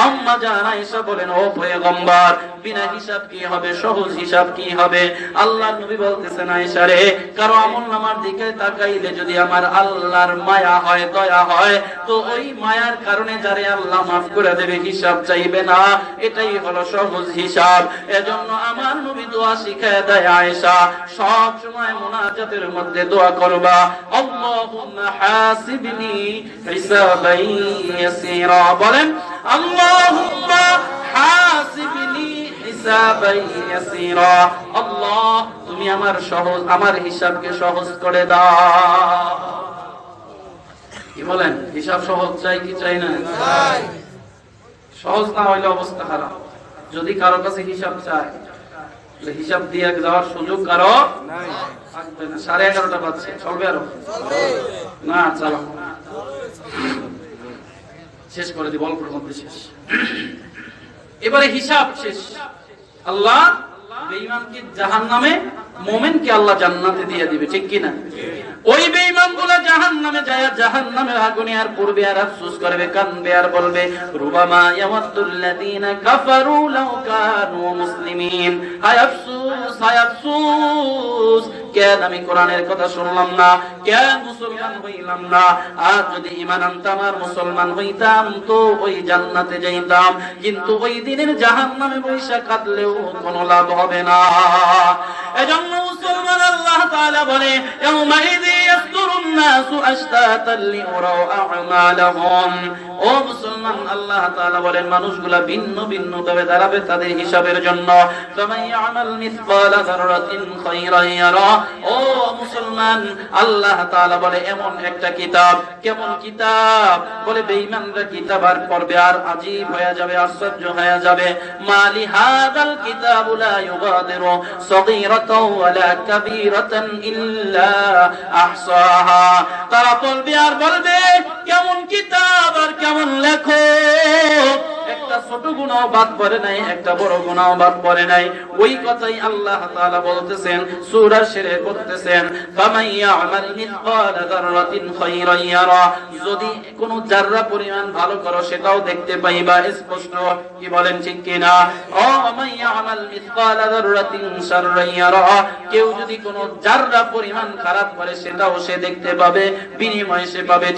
আম্মা জান আয়েশা বলেন, ও পয়গম্বর বিনা হিসাব কি হবে, সহজ হিসাব কি হবে? আল্লাহর নবী বলতেছেন, আয়েশা রে, কারো আমলনামার দিকে তাকাইলে যদি আমার আল্লাহর মায়া হয়, দয়া হয়, তো ওই মায়ার কারণে যারে আল্লাহ মাফ করে দেবে, হিসাব চাইবে না, এটাই হলো সহজ হিসাব। এজন্য আমার নবী দোয়া শিখায় দেয়, আয়েশা সব সময় মুনাজাতের মধ্যে দোয়া করবা, আল্লাহুম্মা হাসিবনি হিসাবান ইয়াসীরা। বলেন আল্লাহুম্মা হাসিবনি হিসাবান ইয়াসীরা, আল্লাহ তুমি আমার হিসাবকে সহজ করে দাও। কি বলেন? হিসাব সহজ চাই কি চাই না? চাই। সহজ না হইলে অবস্থা খারাপ। যদি কারো কাছে হিসাব চায়, হিসাব দিয়ে যাওয়ার সুযোগ কারো নাই, থাকবে না। 11:30 বাজছে, চলবে আরো? না, চলো শেষ করে দিব, অল্পের মধ্যে শেষ। এবারে হিসাব শেষ। আল্লাহ বেঈমানকে জাহান্নামে, মুমিনকে আল্লাহ জান্নাতে দিয়ে দিবে, ঠিক কি না? ওই বেঈমানগুলো জাহান্নামে যায়, জাহান্নামের আগুনে আর পূর্বে আর আফসোস করবে, কাঁদবে আর বলবে, রুবামা ইয়াওয়াদুল্লাযীনা কাফারু লাউ কানু মুসলিমিন। হায় আফসোস, হায় আফসোস, কেন আমি কোরআনের কথা শুনলাম না, কেন মুসলমান হইলাম না। আর যদি ঈমান আনতাম আর মুসলমান হইতাম তো ওই জান্নাতে যাইতাম, কিন্তু ওই দিনের জাহান্নামে বৈশা কাঁদলেও কোনো লাভ হবে না। এজন্য মুসলমান, আল্লাহ তাআলা বলে, ইয়াউমাইযি ইয়াসদুরুন নাসু আশতাতান লিউরাউ আ'মালাহুম। ও মুসলমান, আল্লাহ তাআলা বলেন মানুষগুলা ভিন্ন ভিন্ন ভাবে দাঁড়াবে তাদের হিসাবের জন্য। ফামান ইয়ামাল মিসকালা যাররাতিন খায়রান ইয়ারা। ও মুসলমান, আল্লাহ তাআলা বলে এমন একটা কিতাব, কেমন কিতাব? বলে বেঈমানরা কিতাব আর পড়বে আর আজীব হয়ে যাবে, আশ্চর্য হয়ে যাবে। মালি হাদাল কিতাবু লা ইউগাদিরু সগীরাতাও ওয়ালা কাবীরাতান ইল্লা আহসাহা। তারা পড়বে আর বলবে কেমন কিতাব আর কেমন লেখক, একটা ছোট গুনাহ বাদ পড়ে নাই, একটা বড় গুনাহ বাদ পড়ে নাই। ওই কথাই আল্লাহ তাআলা বলতেছেন, সূরা শেরে করতেছেন, ফামান ইয়ামাল মিসকালা যাররাতিন খায়রান ইয়ারা, যদি কোনো জাররা পরিমাণ ভালো করো সেটাও দেখতে পাইবা স্পষ্ট। কি বলেন ঠিক কিনা? ও মান ইয়ামাল মিসকালা যাররাতিন শাররান ইয়ারা, কেউ যদি কোনো জাররা পরিমাণ খারাপ করে সেটাও সে দেখতে পাবে, বিনিময়ে সে পাবে